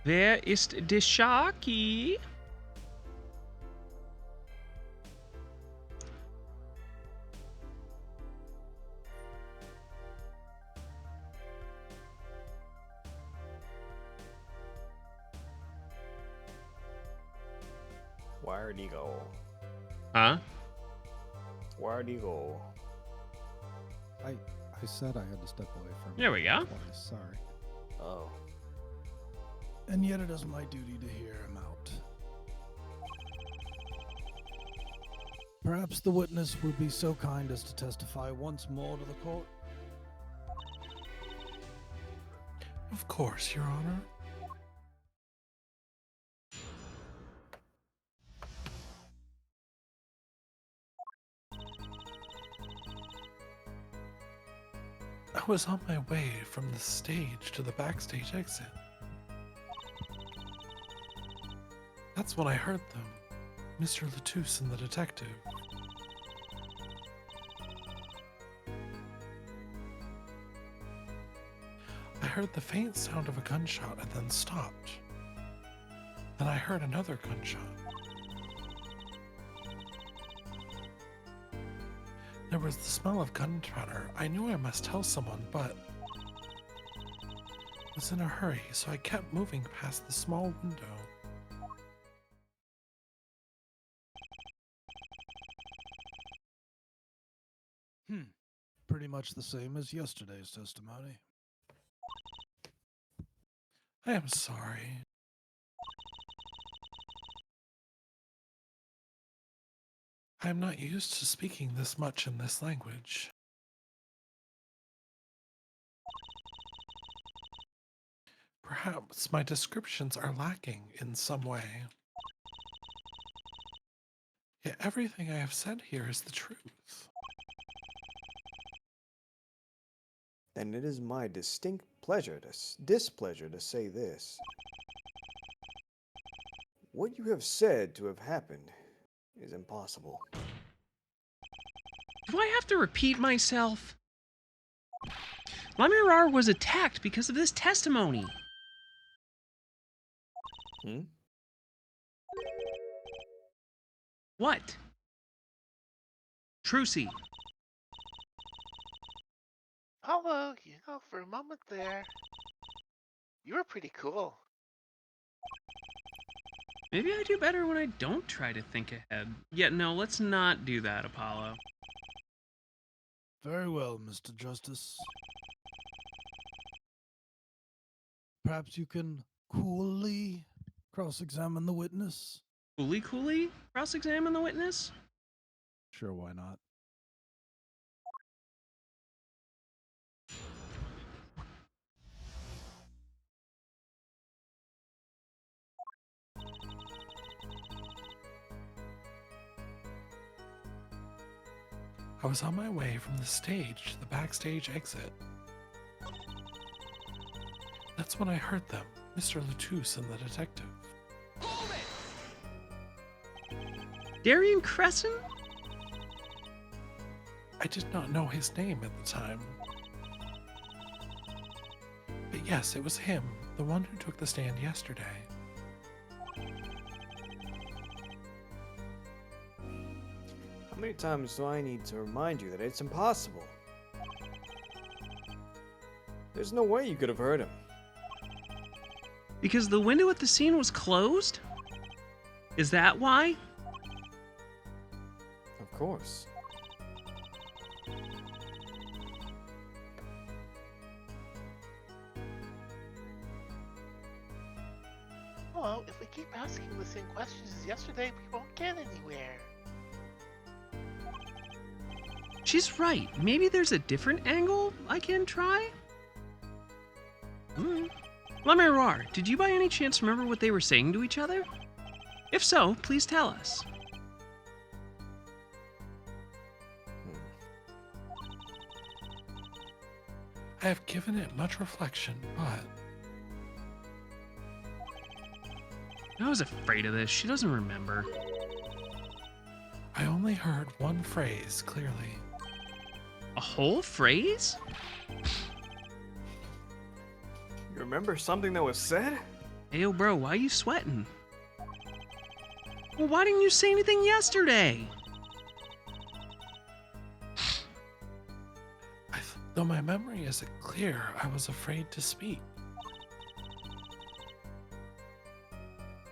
Wer ist der Sharky? Where'd he go? Huh? Where'd he go? I said I had to step away from There we go. twice, sorry. Oh. And yet it is my duty to hear him out. Perhaps the witness will be so kind as to testify once more to the court. Of course, Your Honor. I was on my way from the stage to the backstage exit. That's when I heard them, Mr. Latouche and the detective. I heard the faint sound of a gunshot and then stopped. Then I heard another gunshot. There was the smell of gunpowder. I knew I must tell someone, but I was in a hurry, so I kept moving past the small window. Pretty much the same as yesterday's testimony. I am sorry. I am not used to speaking this much in this language. Perhaps my descriptions are lacking in some way. Yet everything I have said here is the truth. Then it is my distinct displeasure to say this. What you have said to have happened is impossible. Do I have to repeat myself? Lamirar was attacked because of this testimony. Hmm? What? Trucy. Although, for a moment there, you were pretty cool. Maybe I do better when I don't try to think ahead. Yeah, no, let's not do that, Apollo. Very well, Mr. Justice. Perhaps you can coolly cross-examine the witness? Coolly? Cross-examine the witness? Sure, why not? I was on my way from the stage to the backstage exit. That's when I heard them, Mr. Latouche and the detective. Darian Crescent? I did not know his name at the time. But yes, it was him, the one who took the stand yesterday. How many times do I need to remind you that it's impossible? There's no way you could have heard him. Because the window at the scene was closed? Is that why? Of course. Well, if we keep asking the same questions as yesterday, we won't get anywhere. She's right. Maybe there's a different angle I can try? Lamirar, did you by any chance remember what they were saying to each other? If so, please tell us. I have given it much reflection, but I was afraid of this. She doesn't remember. I only heard one phrase clearly. A whole phrase? You remember something that was said? Ayo, bro, why are you sweating? Well, why didn't you say anything yesterday? Though my memory isn't clear, I was afraid to speak.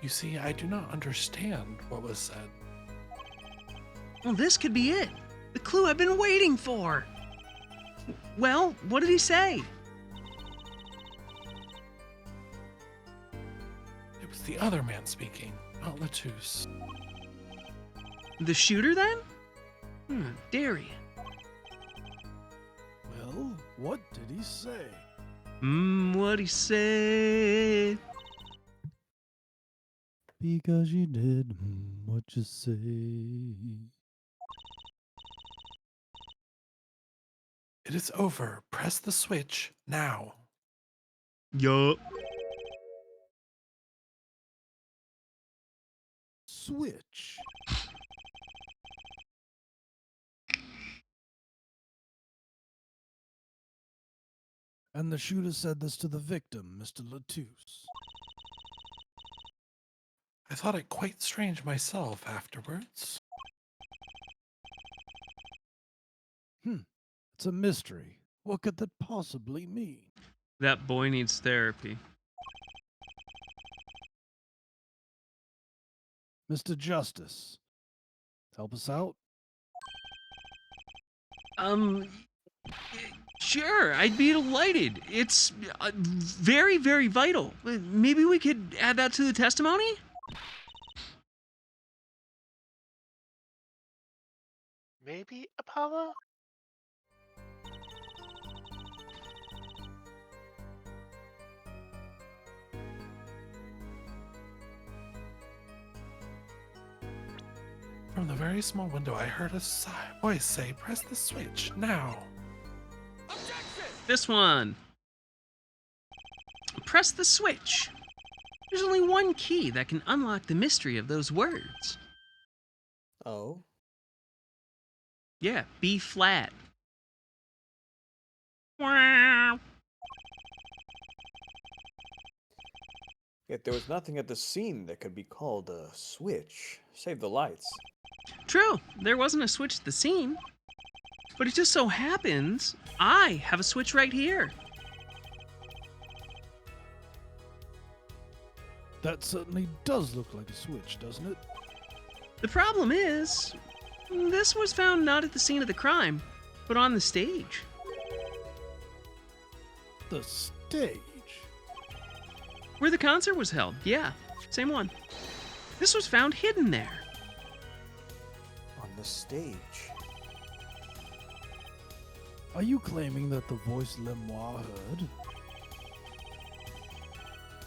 You see, I do not understand what was said. Well, this could be it. The clue I've been waiting for. Well, what did he say? It was the other man speaking, not Latouche. The shooter, then? Darian. Well, what did he say? What'd he say? Because you did what you say. It is over. Press the switch now. Yup. Switch. And the shooter said this to the victim, Mr. Latouche. I thought it quite strange myself afterwards. It's a mystery. What could that possibly mean? That boy needs therapy. Mr. Justice, help us out? Sure, I'd be delighted. It's very, very vital. Maybe we could add that to the testimony? Maybe, Apollo? From the very small window, I heard a voice say, "Press the switch now." This one. Press the switch. There's only one key that can unlock the mystery of those words. Oh? Yeah, B flat. Wow. Yet there was nothing at the scene that could be called a switch. Save the lights. True, there wasn't a switch at the scene. But it just so happens I have a switch right here. That certainly does look like a switch, doesn't it? The problem is, this was found not at the scene of the crime, but on the stage. The stage. Where the concert was held, yeah, same one. This was found hidden there. On the stage. Are you claiming that the voice Lemoire heard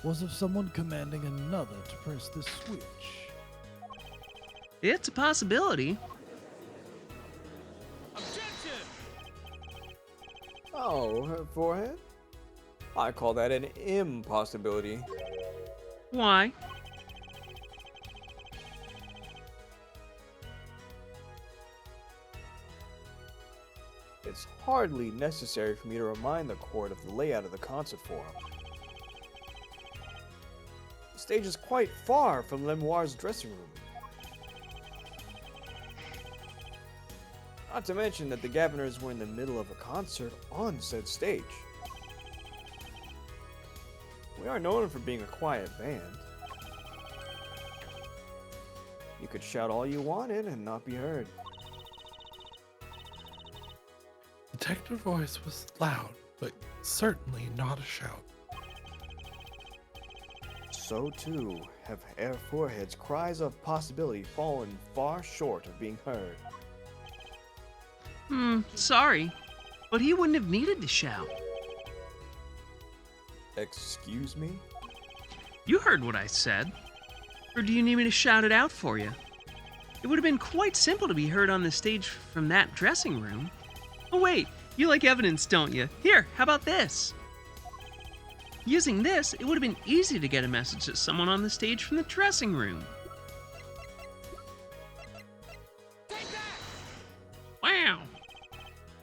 was of someone commanding another to press the switch? It's a possibility. Oh, her forehead? I call that an impossibility. Why? It's hardly necessary for me to remind the court of the layout of the concert forum. The stage is quite far from Lemoire's dressing room. Not to mention that the Gaviners were in the middle of a concert on said stage. We are known for being a quiet band. You could shout all you wanted and not be heard. Detective voice was loud, but certainly not a shout. So too have Air Forehead's cries of possibility fallen far short of being heard. Sorry, but he wouldn't have needed to shout. Excuse me? You heard what I said. Or do you need me to shout it out for you? It would have been quite simple to be heard on the stage from that dressing room. Oh wait, you like evidence, don't you? Here, how about this? Using this, it would have been easy to get a message to someone on the stage from the dressing room. Wow!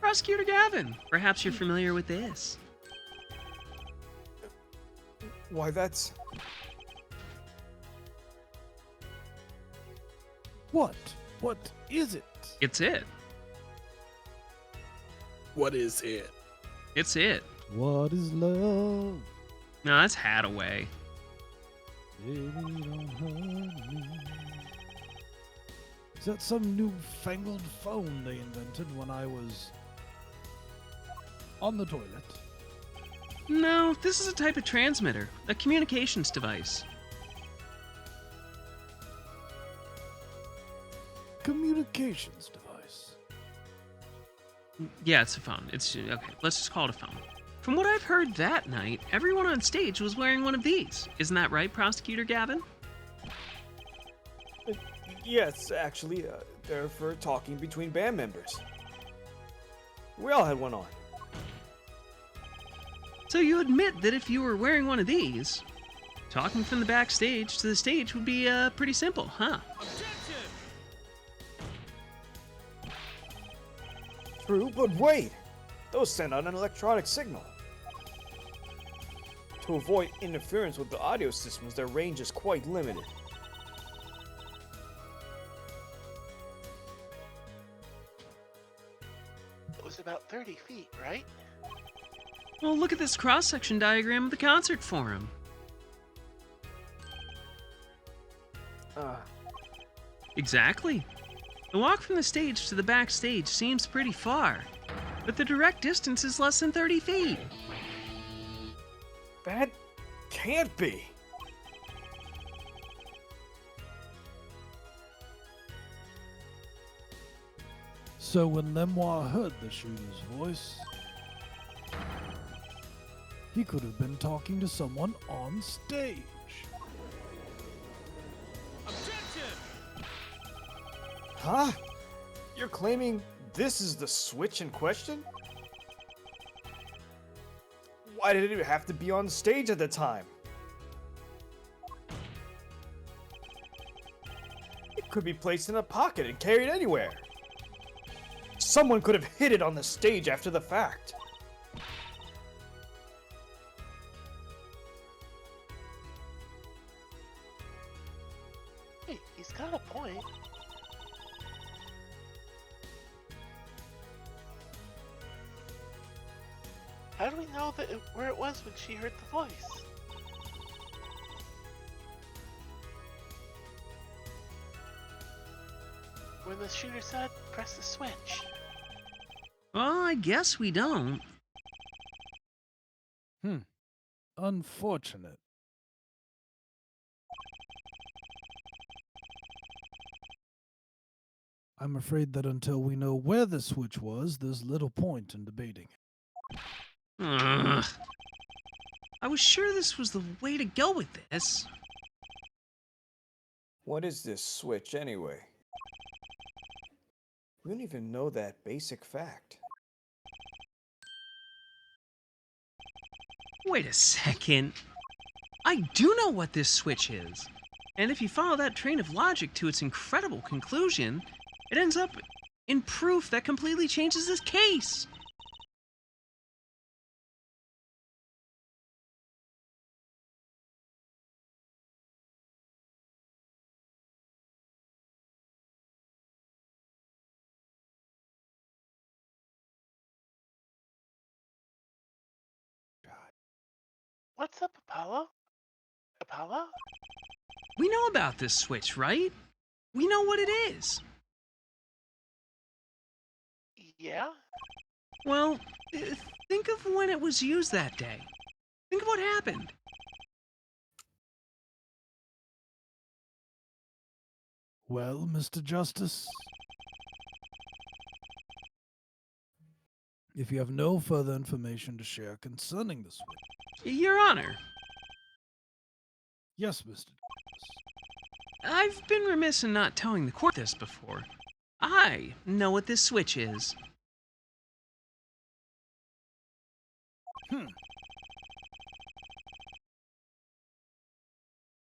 Prosecutor Gavin, perhaps you're familiar with this. Why, that's... What? What is it? It's it. What is it? It's it. What is love? No, that's Hadaway. Baby, don't hurt me. Is that some newfangled phone they invented when I was on the toilet? No, this is a type of transmitter, a communications device. Communications device. Yeah, it's a phone. It's okay. Let's just call it a phone. From what I've heard that night, everyone on stage was wearing one of these. Isn't that right, Prosecutor Gavin? Yes, actually, they're for talking between band members. We all had one on. So you admit that if you were wearing one of these, talking from the backstage to the stage would be pretty simple, huh? True, but wait! Those send out an electronic signal. To avoid interference with the audio systems, their range is quite limited. It was about 30 feet, right? Well, look at this cross-section diagram of the concert forum. Exactly. The walk from the stage to the backstage seems pretty far, but the direct distance is less than 30 feet. That can't be. So when Lemoire heard the shooter's voice, he could have been talking to someone on stage. Huh? You're claiming this is the switch in question? Why did it have to be on stage at the time? It could be placed in a pocket and carried anywhere. Someone could have hid it on the stage after the fact. Hey, he's got a point. How do we know where it was when she heard the voice? When the shooter said, press the switch. Well, I guess we don't. Unfortunate. I'm afraid that until we know where the switch was, there's little point in debating it. Ugh. I was sure this was the way to go with this. What is this switch anyway? We don't even know that basic fact. Wait a second. I do know what this switch is. And if you follow that train of logic to its incredible conclusion, it ends up in proof that completely changes this case. What's up, Apollo? Apollo? We know about this switch, right? We know what it is. Yeah? Well, think of when it was used that day. Think of what happened. Well, Mr. Justice? If you have no further information to share concerning the switch. Your Honor, Yes, Mr. Justice. I've been remiss in not telling the court this before. I know what this switch is.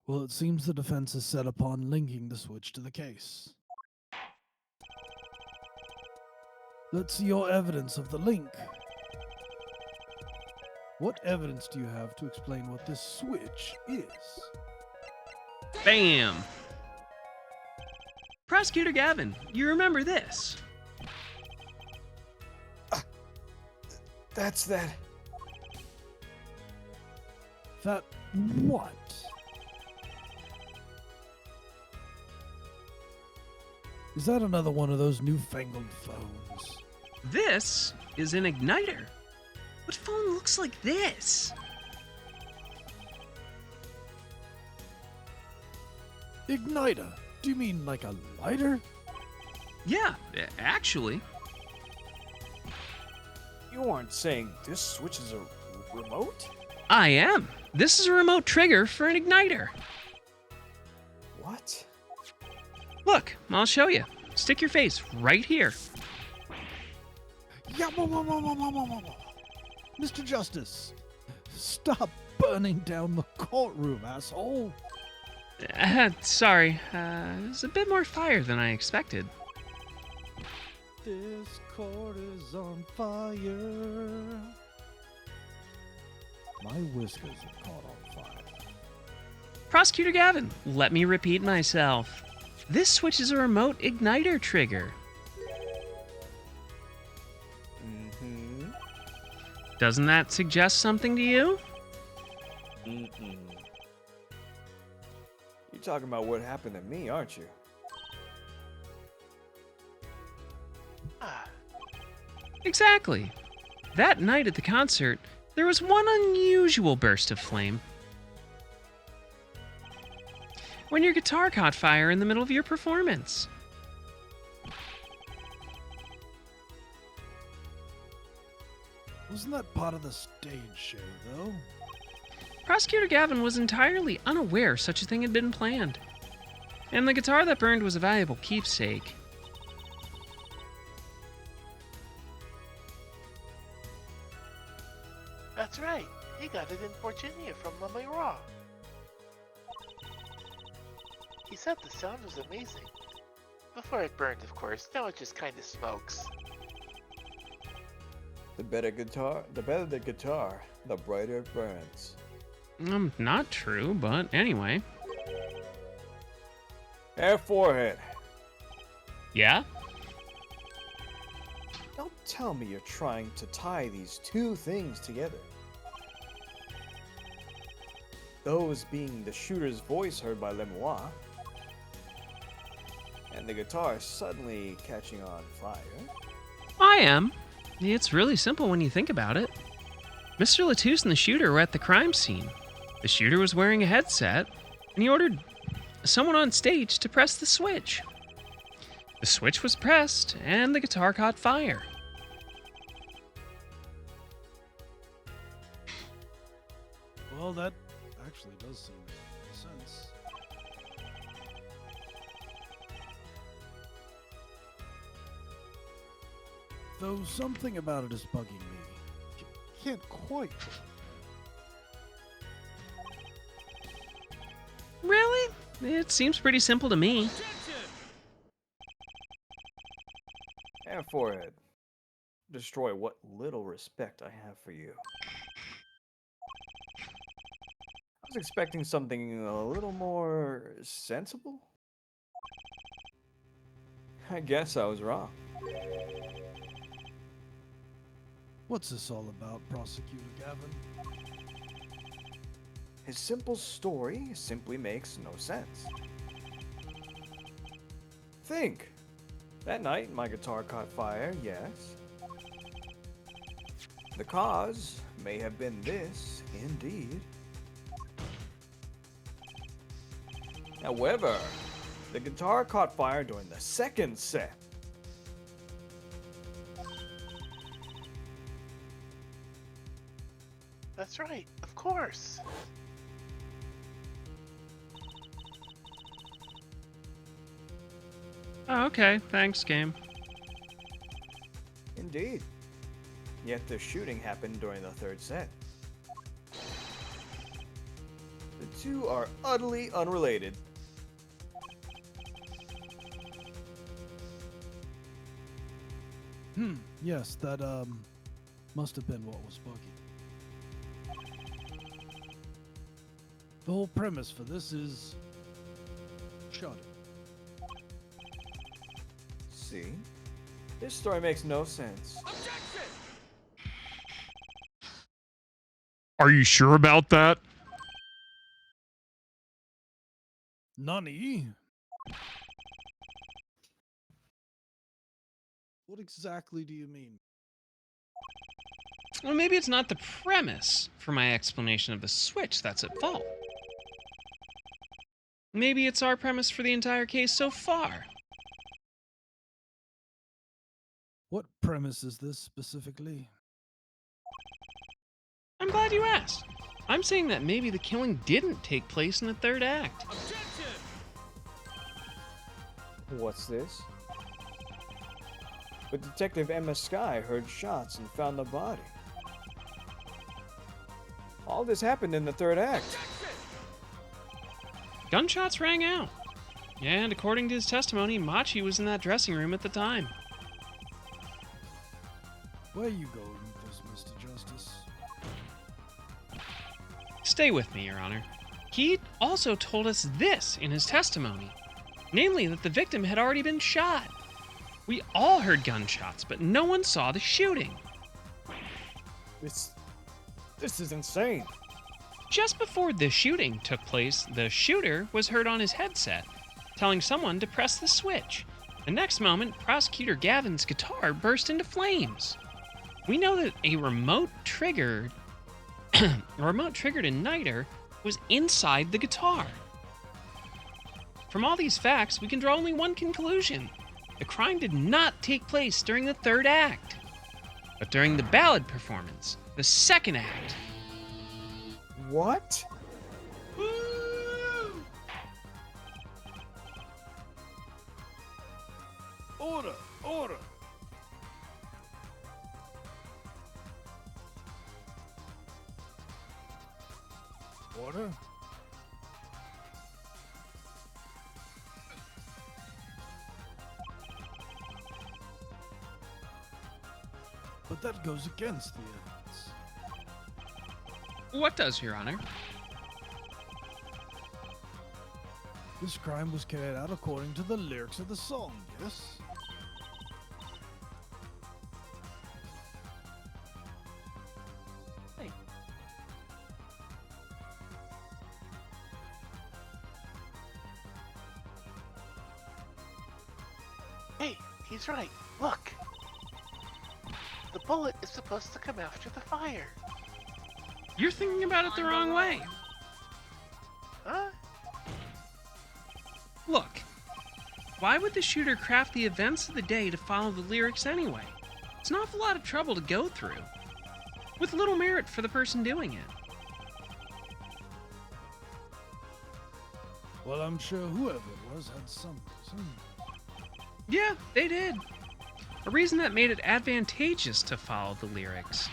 Well, it seems the defense is set upon linking the switch to the case. Let's see your evidence of the link. What evidence do you have to explain what this switch is? Bam! Prosecutor Gavin, you remember this? That's that. That what? Is that another one of those newfangled phones? This is an igniter. What phone looks like this? Igniter? Do you mean like a lighter? Yeah, actually. You aren't saying this switch is a remote? I am. This is a remote trigger for an igniter. What? Look, I'll show you. Stick your face right here. Yeah, whoa. Mr. Justice, stop burning down the courtroom, asshole. Sorry, there's a bit more fire than I expected. This court is on fire. My whiskers have caught on fire. Prosecutor Gavin, let me repeat myself. This switch is a remote igniter trigger. Mm-hmm. Doesn't that suggest something to you? Mm-mm. You're talking about what happened to me, aren't you? Ah, Exactly. That night at the concert, there was one unusual burst of flame. When your guitar caught fire in the middle of your performance. Wasn't that part of the stage show, though? Prosecutor Gavin was entirely unaware such a thing had been planned. And the guitar that burned was a valuable keepsake. That's right. He got it in Virginia from the Mirror. He said the sound was amazing. Before it burned, of course. Now it just kind of smokes. The better the guitar, the brighter it burns. Not true, but anyway. Hair forehead. Yeah? Don't tell me you're trying to tie these two things together. Those being the shooter's voice heard by Lemois, and the guitar suddenly catching on fire. I am. It's really simple when you think about it. Mr. Latouche and the shooter were at the crime scene. The shooter was wearing a headset, and he ordered someone on stage to press the switch. The switch was pressed, and the guitar caught fire. Well, that actually does seem to make sense. Though something about it is bugging me. Can't quite. Really? It seems pretty simple to me. Hair forehead. Destroy what little respect I have for you. I was expecting something a little more sensible. I guess I was wrong. What's this all about, Prosecutor Gavin? His simple story simply makes no sense. Think. That night, my guitar caught fire, yes. The cause may have been this, indeed. However, the guitar caught fire during the second set. That's right, of course. Oh, okay. Thanks, game. Indeed. Yet the shooting happened during the third set. The two are utterly unrelated. Yes, that, must have been what was bugging. The whole premise for this is shutting. See? This story makes no sense. Are you sure about that? Nani? What exactly do you mean? Well, maybe it's not the premise for my explanation of the switch that's at fault. Maybe it's our premise for the entire case so far. What premise is this specifically? I'm glad you asked. I'm saying that maybe the killing didn't take place in the third act. What's this? But Detective Emma Skye heard shots and found the body. All this happened in the third act. Gunshots rang out. And according to his testimony, Machi was in that dressing room at the time. Where are you going with this, Mr. Justice? Stay with me, Your Honor. He also told us this in his testimony. Namely, that the victim had already been shot. We all heard gunshots, but no one saw the shooting. This is insane. Just before the shooting took place, the shooter was heard on his headset, telling someone to press the switch. The next moment, Prosecutor Gavin's guitar burst into flames. We know that a remote triggered igniter was inside the guitar. From all these facts, we can draw only one conclusion. The crime did not take place during the third act, but during the ballad performance, the second act. What? Order! Order! Order? But that goes against the evidence. What does, Your Honor? This crime was carried out according to the lyrics of the song, yes? Hey. Hey, he's right. Look. The bullet is supposed to come after the fire. You're thinking about it the wrong way. Huh? Look, why would the shooter craft the events of the day to follow the lyrics anyway? It's an awful lot of trouble to go through, with little merit for the person doing it. Well, I'm sure whoever it was had some reason. Yeah, they did. A reason that made it advantageous to follow the lyrics.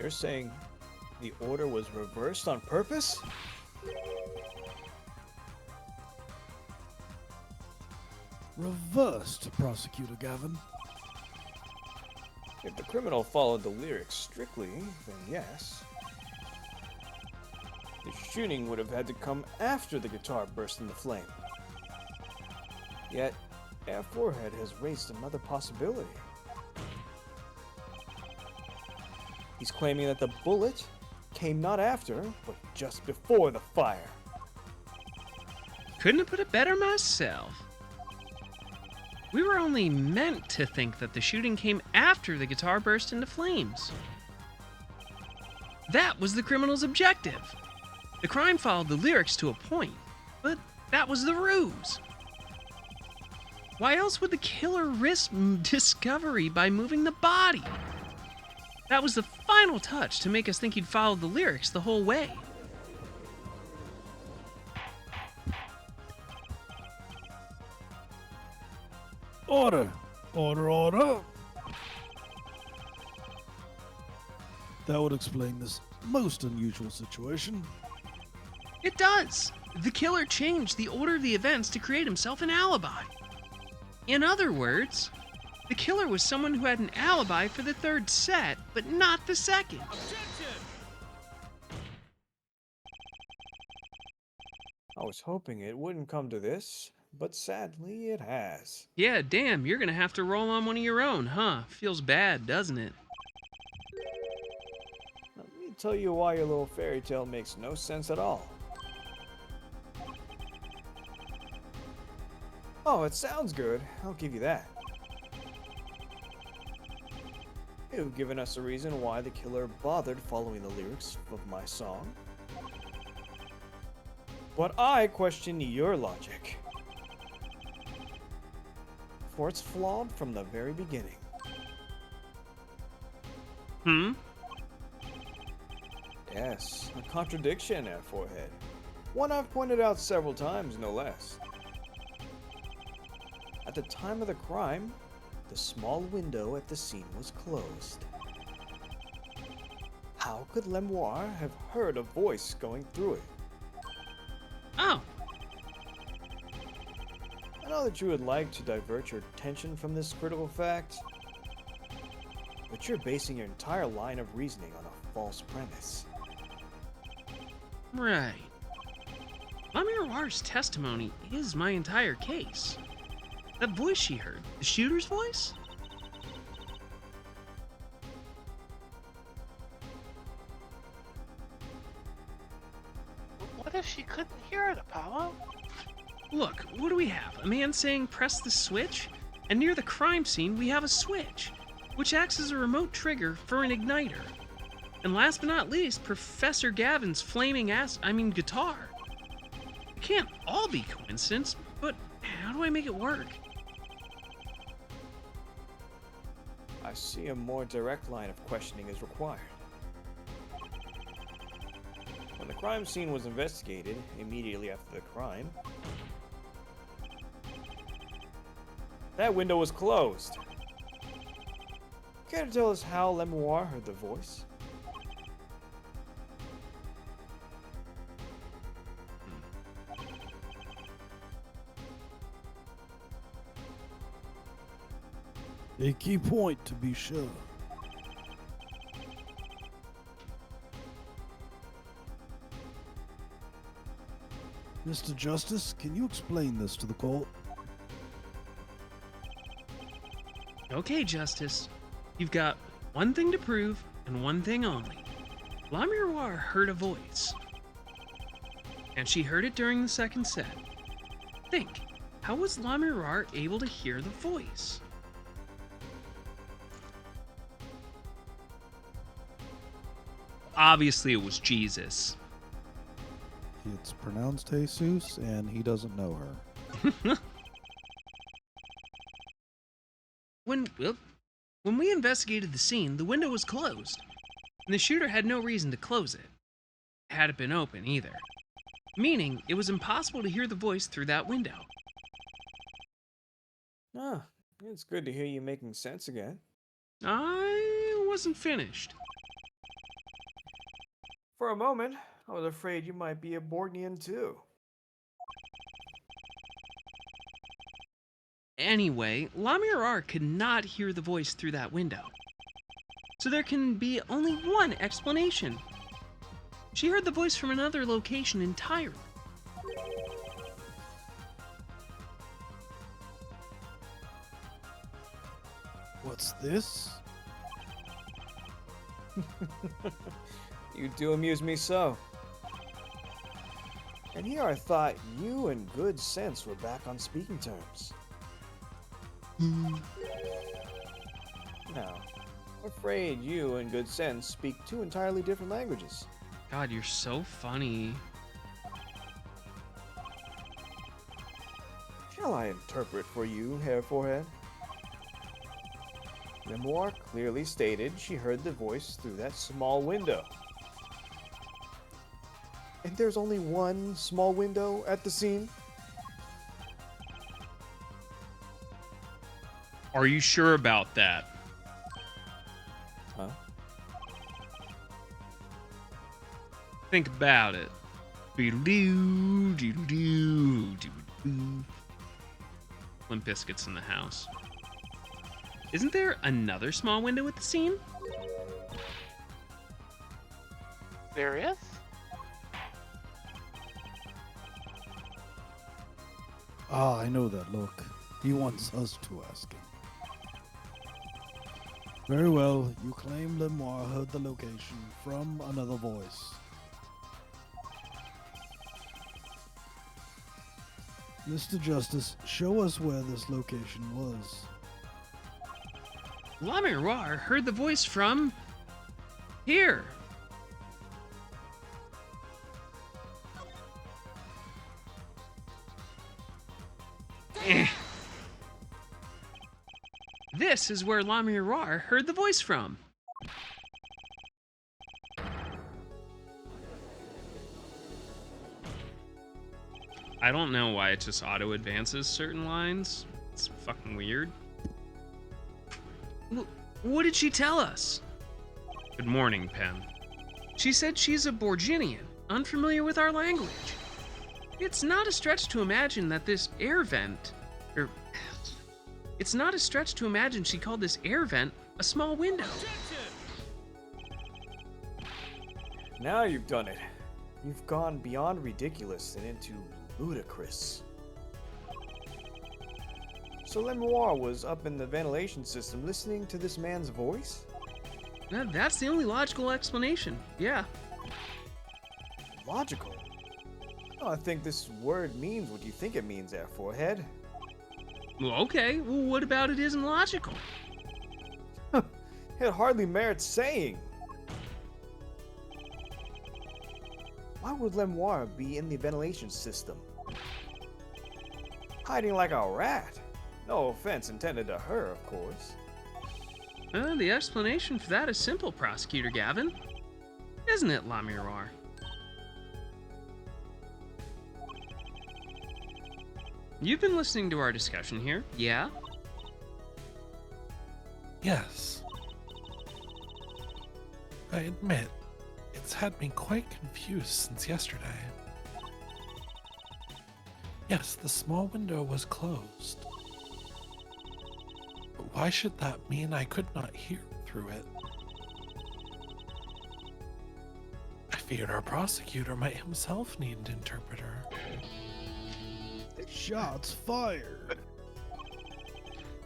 You're saying the order was reversed on purpose? Reversed, Prosecutor Gavin. If the criminal followed the lyrics strictly, then yes. The shooting would have had to come after the guitar burst into flame. Yet, Air Forehead has raised another possibility. He's claiming that the bullet came not after, but just before the fire. Couldn't have put it better myself. We were only meant to think that the shooting came after the guitar burst into flames. That was the criminal's objective. The crime followed the lyrics to a point, but that was the ruse. Why else would the killer risk discovery by moving the body? That was the final touch to make us think he'd followed the lyrics the whole way. Order! Order, order! That would explain this most unusual situation. It does. The killer changed the order of the events to create himself an alibi. In other words, the killer was someone who had an alibi for the third set, but not the second. I was hoping it wouldn't come to this, but sadly it has. Yeah, damn, you're gonna have to roll on one of your own, huh? Feels bad, doesn't it? Let me tell you why your little fairy tale makes no sense at all. Oh, it sounds good. I'll give you that. You've given us a reason why the killer bothered following the lyrics of my song. But I question your logic. For it's flawed from the very beginning. Yes, a contradiction at Forehead. One I've pointed out several times, no less. At the time of the crime, the small window at the scene was closed. How could Lemoire have heard a voice going through it? Oh, I know that you would like to divert your attention from this critical fact, but you're basing your entire line of reasoning on a false premise. right. Lamiroir's testimony is my entire case. That voice she heard, the shooter's voice? What if she couldn't hear it a power? Look, what do we have? A man saying press the switch? And near the crime scene, we have a switch, which acts as a remote trigger for an igniter. And last but not least, Professor Gavin's flaming guitar. It can't all be coincidence, but how do I make it work? I see a more direct line of questioning is required. When the crime scene was investigated, immediately after the crime, that window was closed. Care to tell us how Lemoire heard the voice? A key point, to be sure. Mr. Justice, can you explain this to the court? Okay, Justice. You've got one thing to prove, and one thing only. La Miroir heard a voice. And she heard it during the second set. Think, how was La Miroir able to hear the voice? Obviously, it was Jesus. It's pronounced Jesus, and he doesn't know her. When we investigated the scene, the window was closed, and the shooter had no reason to close it. Had it been open either. Meaning, it was impossible to hear the voice through that window. Ah, it's good to hear you making sense again. I wasn't finished. For a moment, I was afraid you might be a Borgnian too. Anyway, La Miroir could not hear the voice through that window. So there can be only one explanation. She heard the voice from another location entirely. What's this? You do amuse me so. And here I thought you and good sense were back on speaking terms. Now, I'm afraid you and good sense speak two entirely different languages. God, you're so funny. Shall I interpret for you, Hair Forehead? Memoir clearly stated she heard the voice through that small window. And there's only one small window at the scene? Are you sure about that? Huh? Think about it. Beedle-doo, doodle-doo, doodle-doo. Limp Bizkit's in the house. Isn't there another small window at the scene? There is? Ah, I know that look. He wants us to ask him. Very well, you claim Lemoire heard the location from another voice. Mr. Justice, show us where this location was. La Miroir heard the voice from... here. This is where La Miroir heard the voice from. I don't know why it just auto-advances certain lines. It's fucking weird. What did she tell us? Good morning, Pen. She said she's a Borginian, unfamiliar with our language. It's not a stretch to imagine that this air vent... It's not a stretch to imagine she called this air vent a small window. Now you've done it. You've gone beyond ridiculous and into ludicrous. So Lemoire was up in the ventilation system listening to this man's voice? That's the only logical explanation, yeah. Logical? I think this word means what you think it means there, forehead. Well, okay, well, what about it isn't logical? It hardly merits saying. Why would Lemoire be in the ventilation system? Hiding like a rat. No offense intended to her, of course. The explanation for that is simple, Prosecutor Gavin. Isn't it, La Miroir? You've been listening to our discussion here, yeah? Yes. I admit, it's had me quite confused since yesterday. Yes, the small window was closed. But why should that mean I could not hear through it? I feared our prosecutor might himself need an interpreter. Shots fired.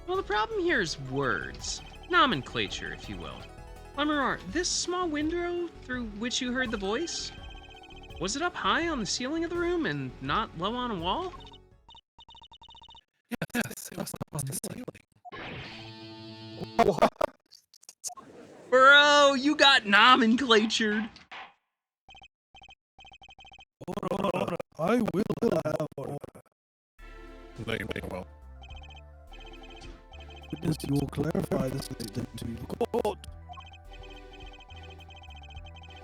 Well, the problem here is words. Nomenclature, if you will. La Miroir, this small window through which you heard the voice, was it up high on the ceiling of the room and not low on a wall? Yes, it was up on the ceiling. Bro, you got nomenclatured. I will have order. No, you will. Witness, you will clarify this statement to the court.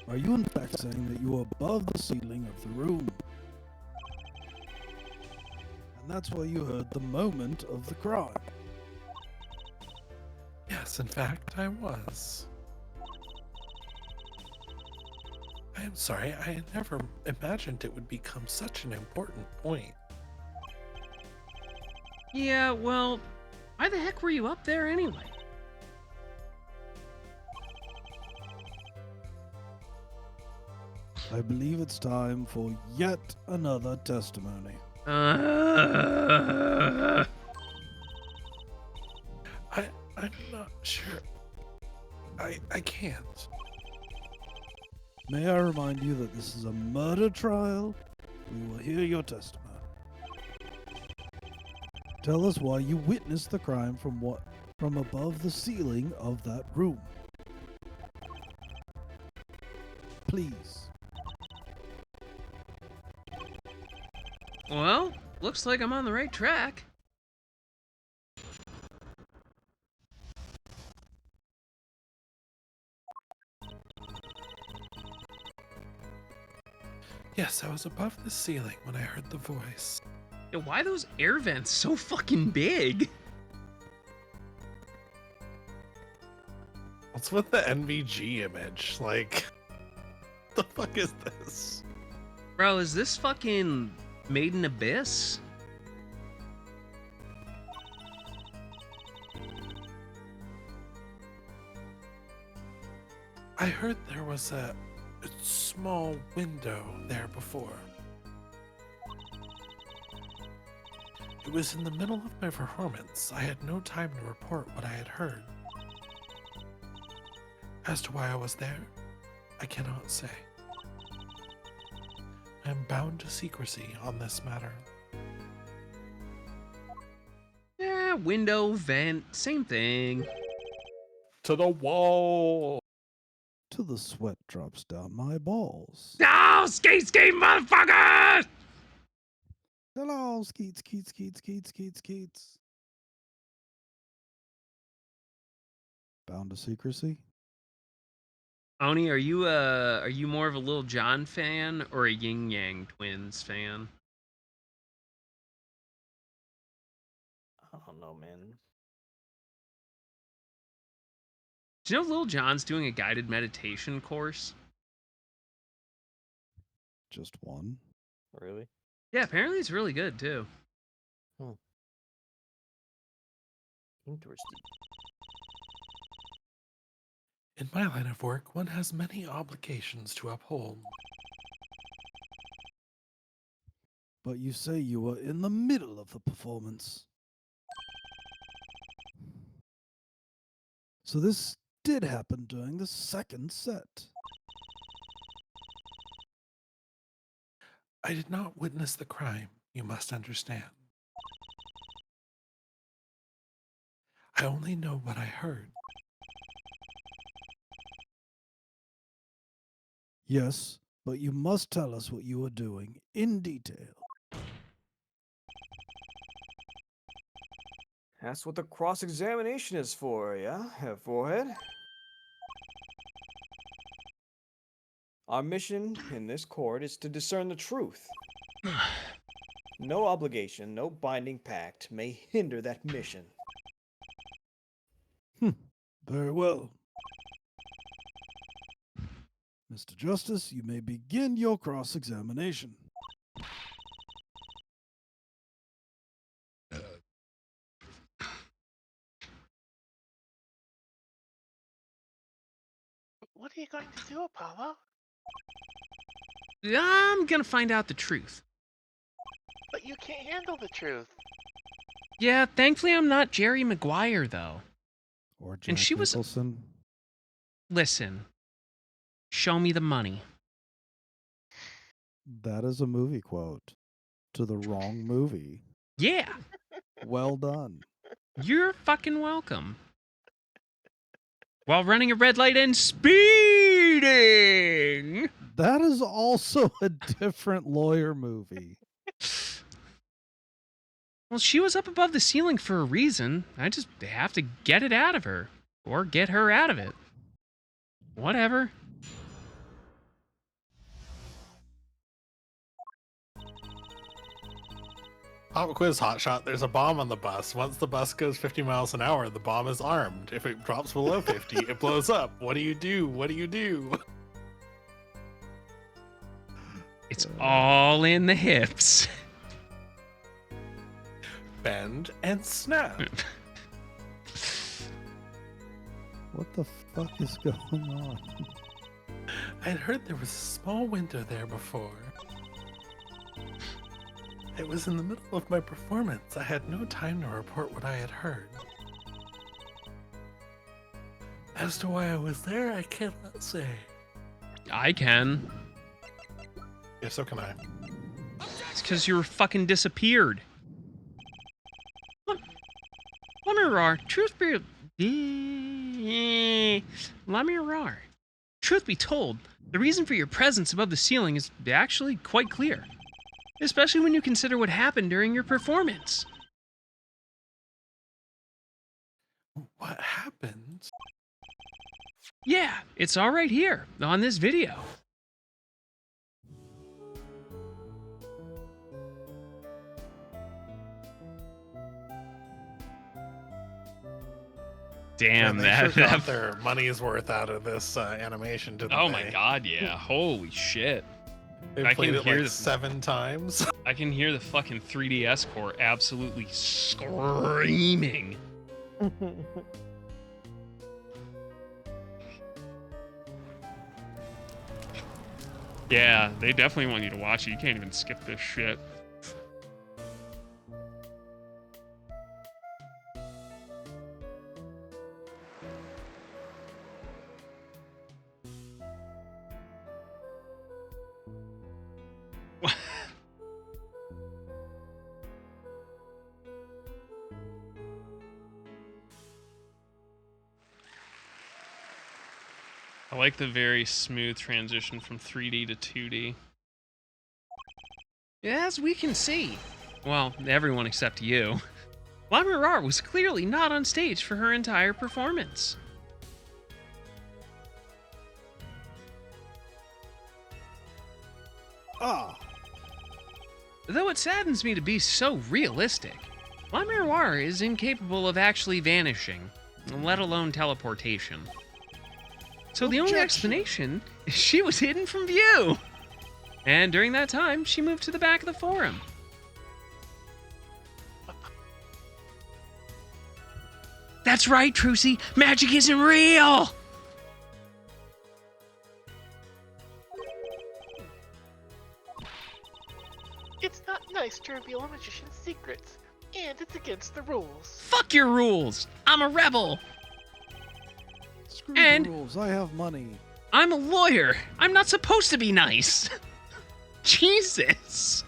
Are you in fact saying that you are above the ceiling of the room? And that's why you heard the moment of the crime. Yes, in fact, I was. I am sorry, I had never imagined it would become such an important point. Yeah, well, why the heck were you up there anyway? I believe it's time for yet another testimony. I'm not sure. I can't. May I remind you that this is a murder trial? We will hear your testimony. Tell us why you witnessed the crime from above the ceiling of that room. Please. Well, looks like I'm on the right track. Yes, I was above the ceiling when I heard the voice. Yo, why those air vents so fucking big? What's with the NVG image? Like, the fuck is this? Bro, is this fucking Made in Abyss? I heard there was a small window there before. It was in the middle of my performance. I had no time to report what I had heard. As to why I was there, I cannot say. I am bound to secrecy on this matter. Yeah, window, vent, same thing. To the wall! Till the sweat drops down my balls. No, skate, motherfucker! Hello, skeets, skeets, skeets, skeets, skeets, skeets. Bound to secrecy? Oni, are you more of a Lil Jon fan or a Yin Yang Twins fan? I don't know, man. Do you know Lil Jon's doing a guided meditation course? Just one. Really? Yeah, apparently it's really good too. Interesting. In my line of work, one has many obligations to uphold. But you say you were in the middle of the performance. So this did happen during the second set. I did not witness the crime, you must understand. I only know what I heard. Yes, but you must tell us what you were doing in detail. That's what the cross-examination is for, yeah, Forehead? Our mission in this court is to discern the truth. No obligation, no binding pact may hinder that mission. Very well. Mr. Justice, you may begin your cross-examination. What are you going to do, Apollo? I'm gonna find out the truth. But you can't handle the truth. Yeah, thankfully I'm not Jerry Maguire, though. Or Jack And she was- Nicholson. Listen, show me the money. That is a movie quote to the wrong movie. Yeah, Well done. you're fucking welcome. While running a red light and speeding! That is also a different lawyer movie. Well, she was up above the ceiling for a reason. I just have to get it out of her. Or get her out of it. Whatever. Pop quiz hotshot, there's a bomb on the bus. Once the bus goes 50 miles an hour, the bomb is armed. If it drops below 50, it blows up. What do you do? What do you do? It's all in the hips. Bend and snap. What the fuck is going on? I'd heard there was a small window there before. It was in the middle of my performance. I had no time to report what I had heard. As to why I was there, I cannot say. I can. Yeah, so can I. It's because you were fucking disappeared. Lamirar, truth be... Lamirar, truth be told, the reason for your presence above the ceiling is actually quite clear. Especially when you consider what happened during your performance. What happened? Yeah, it's all right here, on this video. Damn, they that... sure got their money's worth out of this animation, didn't Oh they? my god, yeah. Holy shit. They I played can it hear like the- 7 times. I can hear the fucking 3DS core absolutely screaming. Yeah, they definitely want you to watch it. You can't even skip this shit. I like the very smooth transition from 3D to 2D. As we can see, well, everyone except you, Lamirar was clearly not on stage for her entire performance. Ah, Though it saddens me to be so realistic, Lamirar is incapable of actually vanishing, let alone teleportation. So the only Objection. explanation is she was hidden from view. And during that time, she moved to the back of the forum. That's right, Trucy. Magic isn't real. It's not nice to reveal a magician's secrets, and it's against the rules. Fuck your rules. I'm a rebel. screw And- the rules. I have money. I'm a lawyer. I'm not supposed to be nice. Jesus. That's.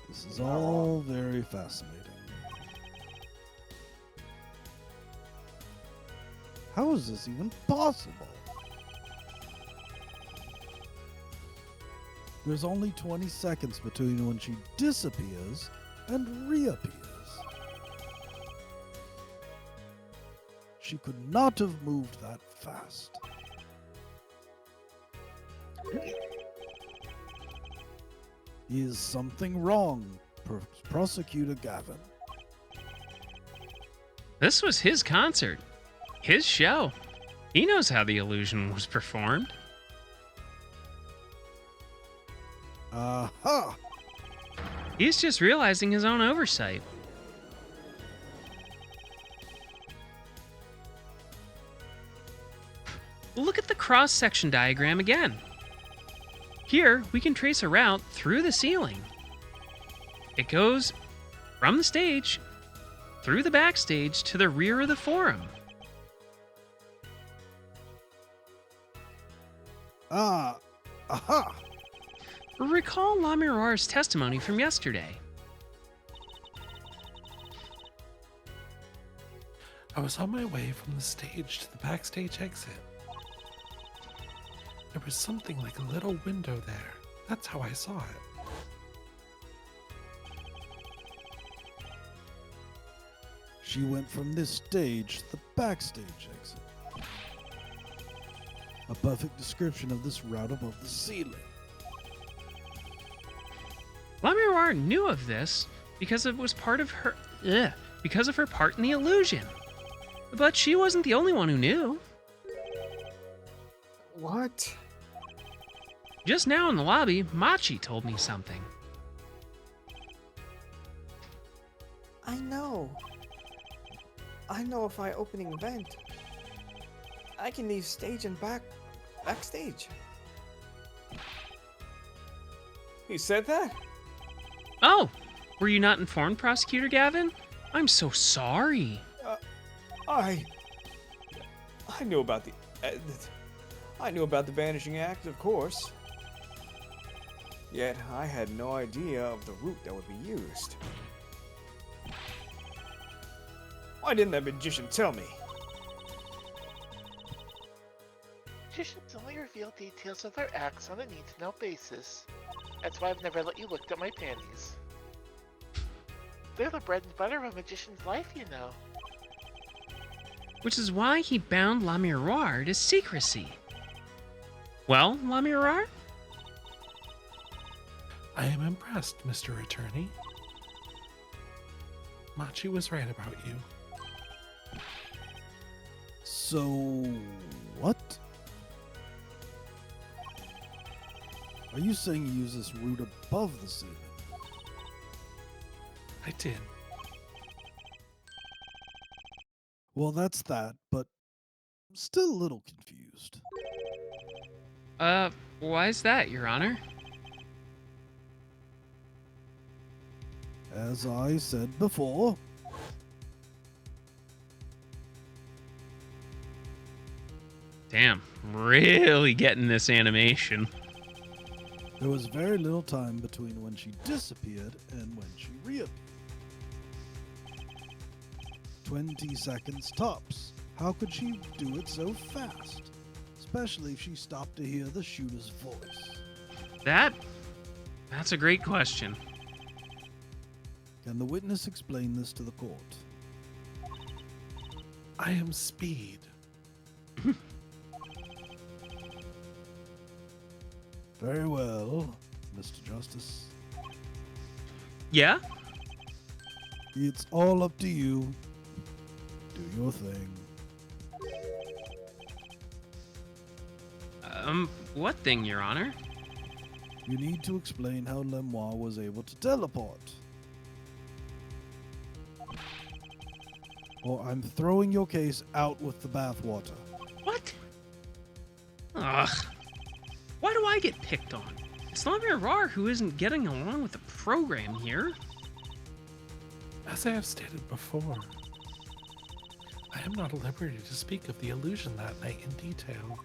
This is all very fascinating. How is this even possible? There's only 20 seconds between when she disappears and reappears. She could not have moved that fast. Is something wrong, Prosecutor Gavin? This was his concert, his show. He knows how the illusion was performed. Aha! He's just realizing his own oversight. Look at the cross-section diagram again. Here, we can trace a route through the ceiling. It goes from the stage, through the backstage, to the rear of the forum. Aha! Recall La Miroir's testimony from yesterday. I was on my way from the stage to the backstage exit. There was something like a little window there. That's how I saw it. She went from this stage to the backstage exit. A perfect description of this route above the ceiling. La Miroir knew of this because it was part of her. Because of her part in the illusion. But she wasn't the only one who knew. What? Just now in the lobby, Machi told me something. I know. I know if I opening vent, I can leave stage and backstage. He said that? Oh, were you not informed, Prosecutor Gavin? I'm so sorry. I knew about the I knew about the Vanishing Act, of course. Yet I had no idea of the route that would be used. Why didn't that magician tell me? Magicians only reveal details of their acts on a need-to-know basis. That's why I've never let you look at my panties. They're the bread and butter of a magician's life, you know. Which is why he bound La Miroir to secrecy. Well, La Miroir? I am impressed, Mr. Attorney. Machi was right about you. So, what? Are you saying you use this route above the ceiling? I did. Well, that's that, but I'm still a little confused. Why is that, Your Honor? As I said before, Damn, really getting this animation. there was very little time between when she disappeared and when she reappeared. 20 seconds tops. How could she do it so fast? Especially if she stopped to hear the shooter's voice. That's a great question. Can the witness explain this to the court? I am Speed. Very well, Mr. Justice. Yeah? It's all up to you. Do your thing. What thing, Your Honor? You need to explain how Lemoire was able to teleport. Or I'm throwing your case out with the bathwater. What? Ugh. Why do I get picked on? It's La Miroir who isn't getting along with the program here. As I have stated before, I am not at liberty to speak of the illusion that night in detail.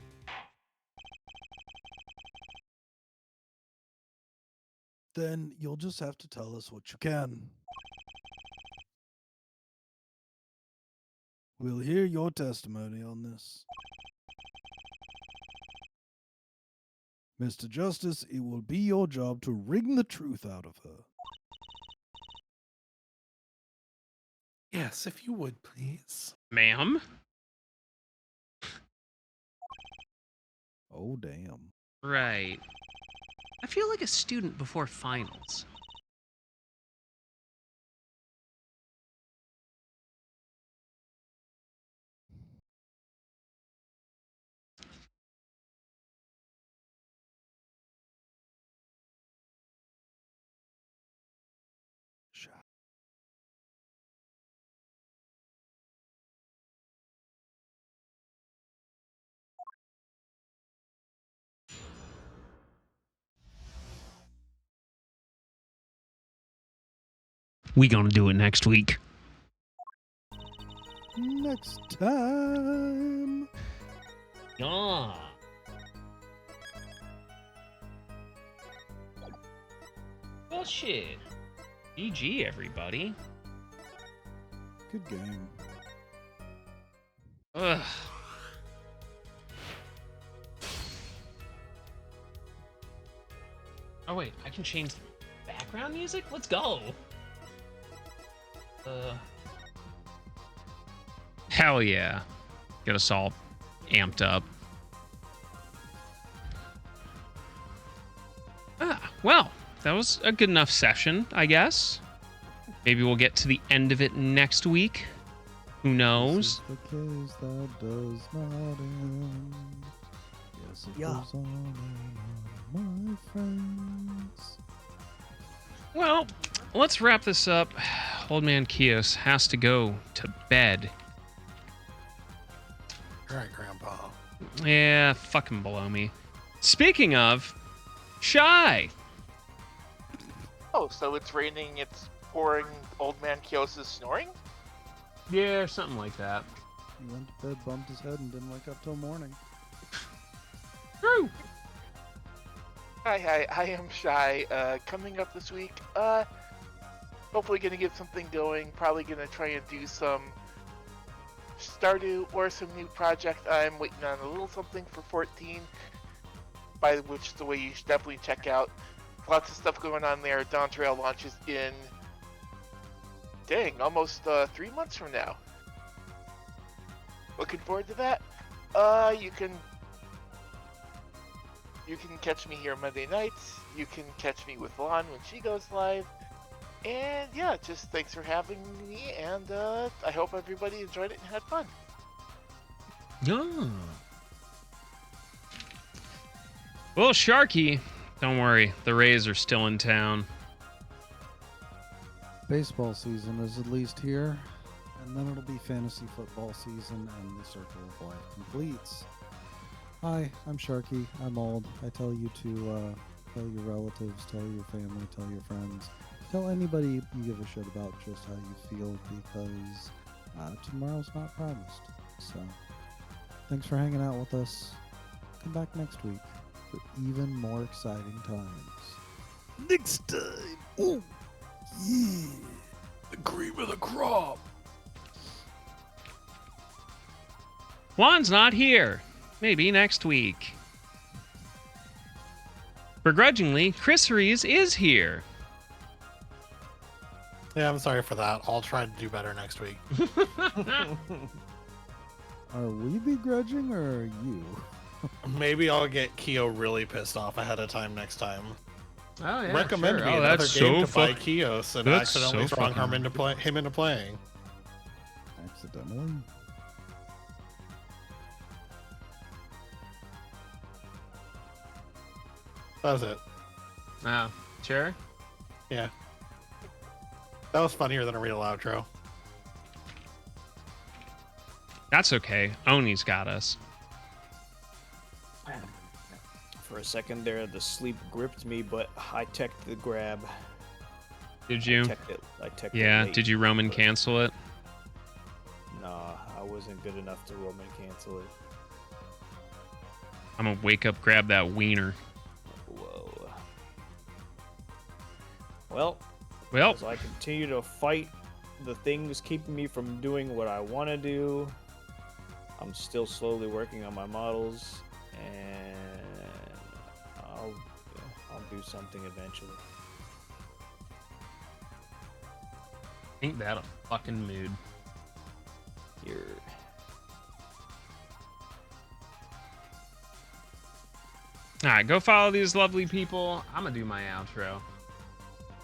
Then you'll just have to tell us what you can. We'll hear your testimony on this. Mr. Justice, it will be your job to wring the truth out of her. Yes, if you would, please. Ma'am? Oh, damn. Right. I feel like a student before finals. We gonna do it next week. Next time. Yeah. Well, shit. GG, everybody. Good game. Ugh. Oh, wait. I can change the background music? Let's go. Hell yeah. Get us all amped up. Well, that was a good enough session, I guess. Maybe we'll get to the end of it next week. Who knows? This is the case that does not end. Yes, it Yeah. goes on and on, my friends. Well, let's wrap this up. Old man Kios has to go to bed. All right, Grandpa. Yeah, fucking below me. Speaking of, Shy. Oh, so it's raining, it's pouring, old man Kios is snoring? Yeah, something like that. He went to bed, bumped his head, and didn't wake up till morning. True. Hi, I am Shy. Coming up this week, hopefully gonna get something going. Probably gonna try and do some Stardew or some new project. I'm waiting on a little something for 14, by which the way you should definitely check out. Lots of stuff going on there. Dawn Trail launches in, dang, almost 3 months from now. Looking forward to that. You can catch me here Monday nights. You can catch me with Lon when she goes live. And yeah, just thanks for having me, and I hope everybody enjoyed it and had fun. Yeah. Well, Sharky, don't worry. The Rays are still in town. Baseball season is at least here, and then it'll be fantasy football season, and the circle of life completes. Hi, I'm Sharky. I'm old. I tell you to tell your relatives, tell your family, tell your friends, tell anybody you give a shit about just how you feel, because tomorrow's not promised. So, thanks for hanging out with us. Come back next week for even more exciting times. Next time! Oh, yeah! The cream of the crop. Juan's not here. Maybe next week. Begrudgingly, Chris Rees is here. Yeah, I'm sorry for that. I'll try to do better next week. Are we begrudging or are you? Maybe I'll get Keo really pissed off ahead of time next time. Oh yeah, Recommend sure. me Oh, another that's game so to buy fuck. Kios and That's accidentally so throwing fucking- him into playing. Accidentally? That was it. Oh, sure. Yeah. That was funnier than a real outro. That's okay. Oni's got us. For a second there, the sleep gripped me, but I teched the grab. Did you? I teched Yeah. it late, Did you Roman but cancel it? Nah, I wasn't good enough to Roman cancel it. I'm gonna wake up, grab that wiener. Whoa. Well, Well, as I continue to fight the things keeping me from doing what I want to do, I'm still slowly working on my models, and I'll do something eventually. ain't that a fucking mood? Here. All right, go follow these lovely people. I'm gonna do my outro.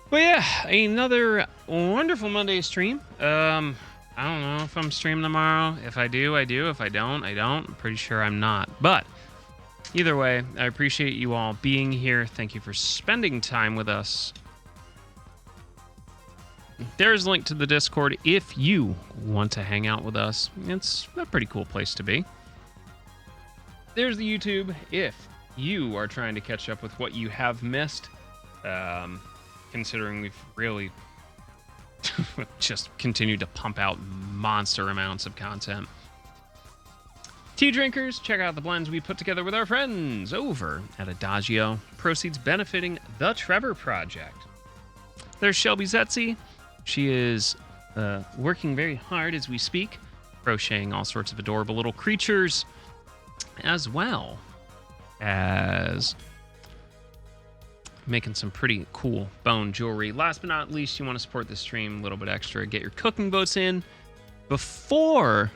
But yeah, another wonderful Monday stream. I don't know if I'm streaming tomorrow. If I do, I do. If I don't, I don't. I'm pretty sure I'm not. But either way, I appreciate you all being here. Thank you for spending time with us. There's a link to the Discord if you want to hang out with us. It's a pretty cool place to be. There's the YouTube if you are trying to catch up with what you have missed. Considering we've really just continued to pump out monster amounts of content. Tea drinkers, check out the blends we put together with our friends over at Adagio. Proceeds benefiting the Trevor Project. There's Shelby Zetzi. She is working very hard as we speak, crocheting all sorts of adorable little creatures, as well as making some pretty cool bone jewelry. Last but not least, you want to support the stream a little bit extra, get your cooking votes in before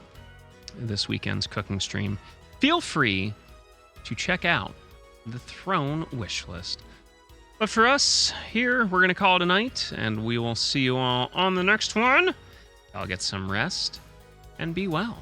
this weekend's cooking stream. Feel free to check out the Throne wish list. But for us here, we're going to call it a night, and we will see you all on the next one. I'll get some rest and be well.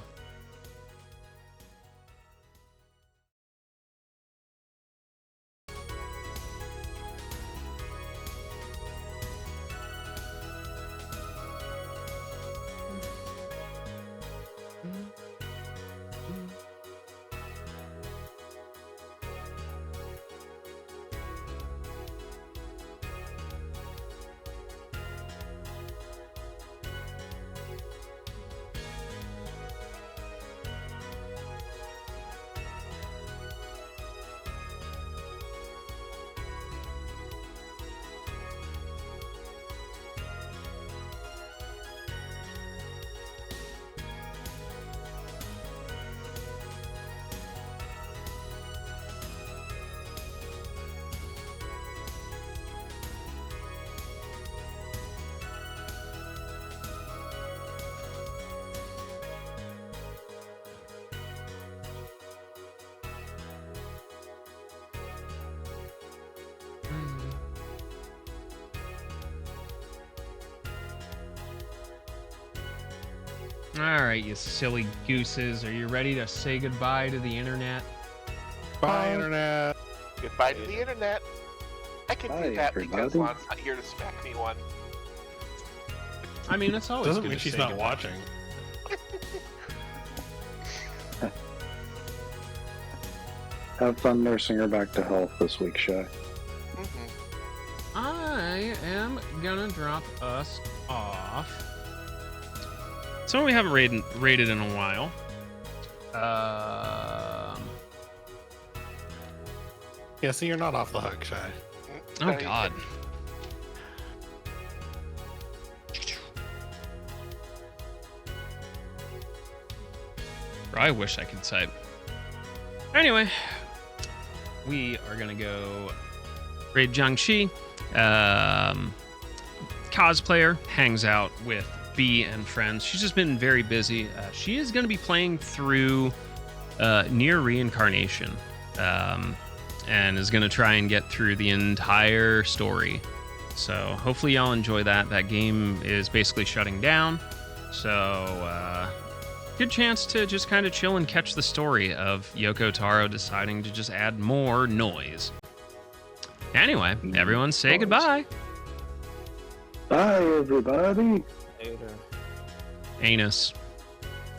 All right, you silly gooses. Are you ready to say goodbye to the internet? Bye, internet. Goodbye to the internet. I can Bye, do that because everybody. Lon's not here to smack me one. I mean, it's always Doesn't good mean to she's say not goodbye. watching. Have fun nursing her back to health this week, Shy. I am gonna drop us off. Someone we haven't rated in a while. Yeah, see, you're not off the hook, Shy. Oh God. I wish I could type. Anyway, we are gonna go raid Jiangxi. Cosplayer hangs out with B and friends. She's just been very busy. She is gonna be playing through Near Reincarnation, and is gonna try and get through the entire story. So hopefully y'all enjoy that. That game is basically shutting down. So good chance to just kind of chill and catch the story of Yoko Taro deciding to just add more noise. Anyway, everyone say goodbye. Bye, everybody. Later. Anus.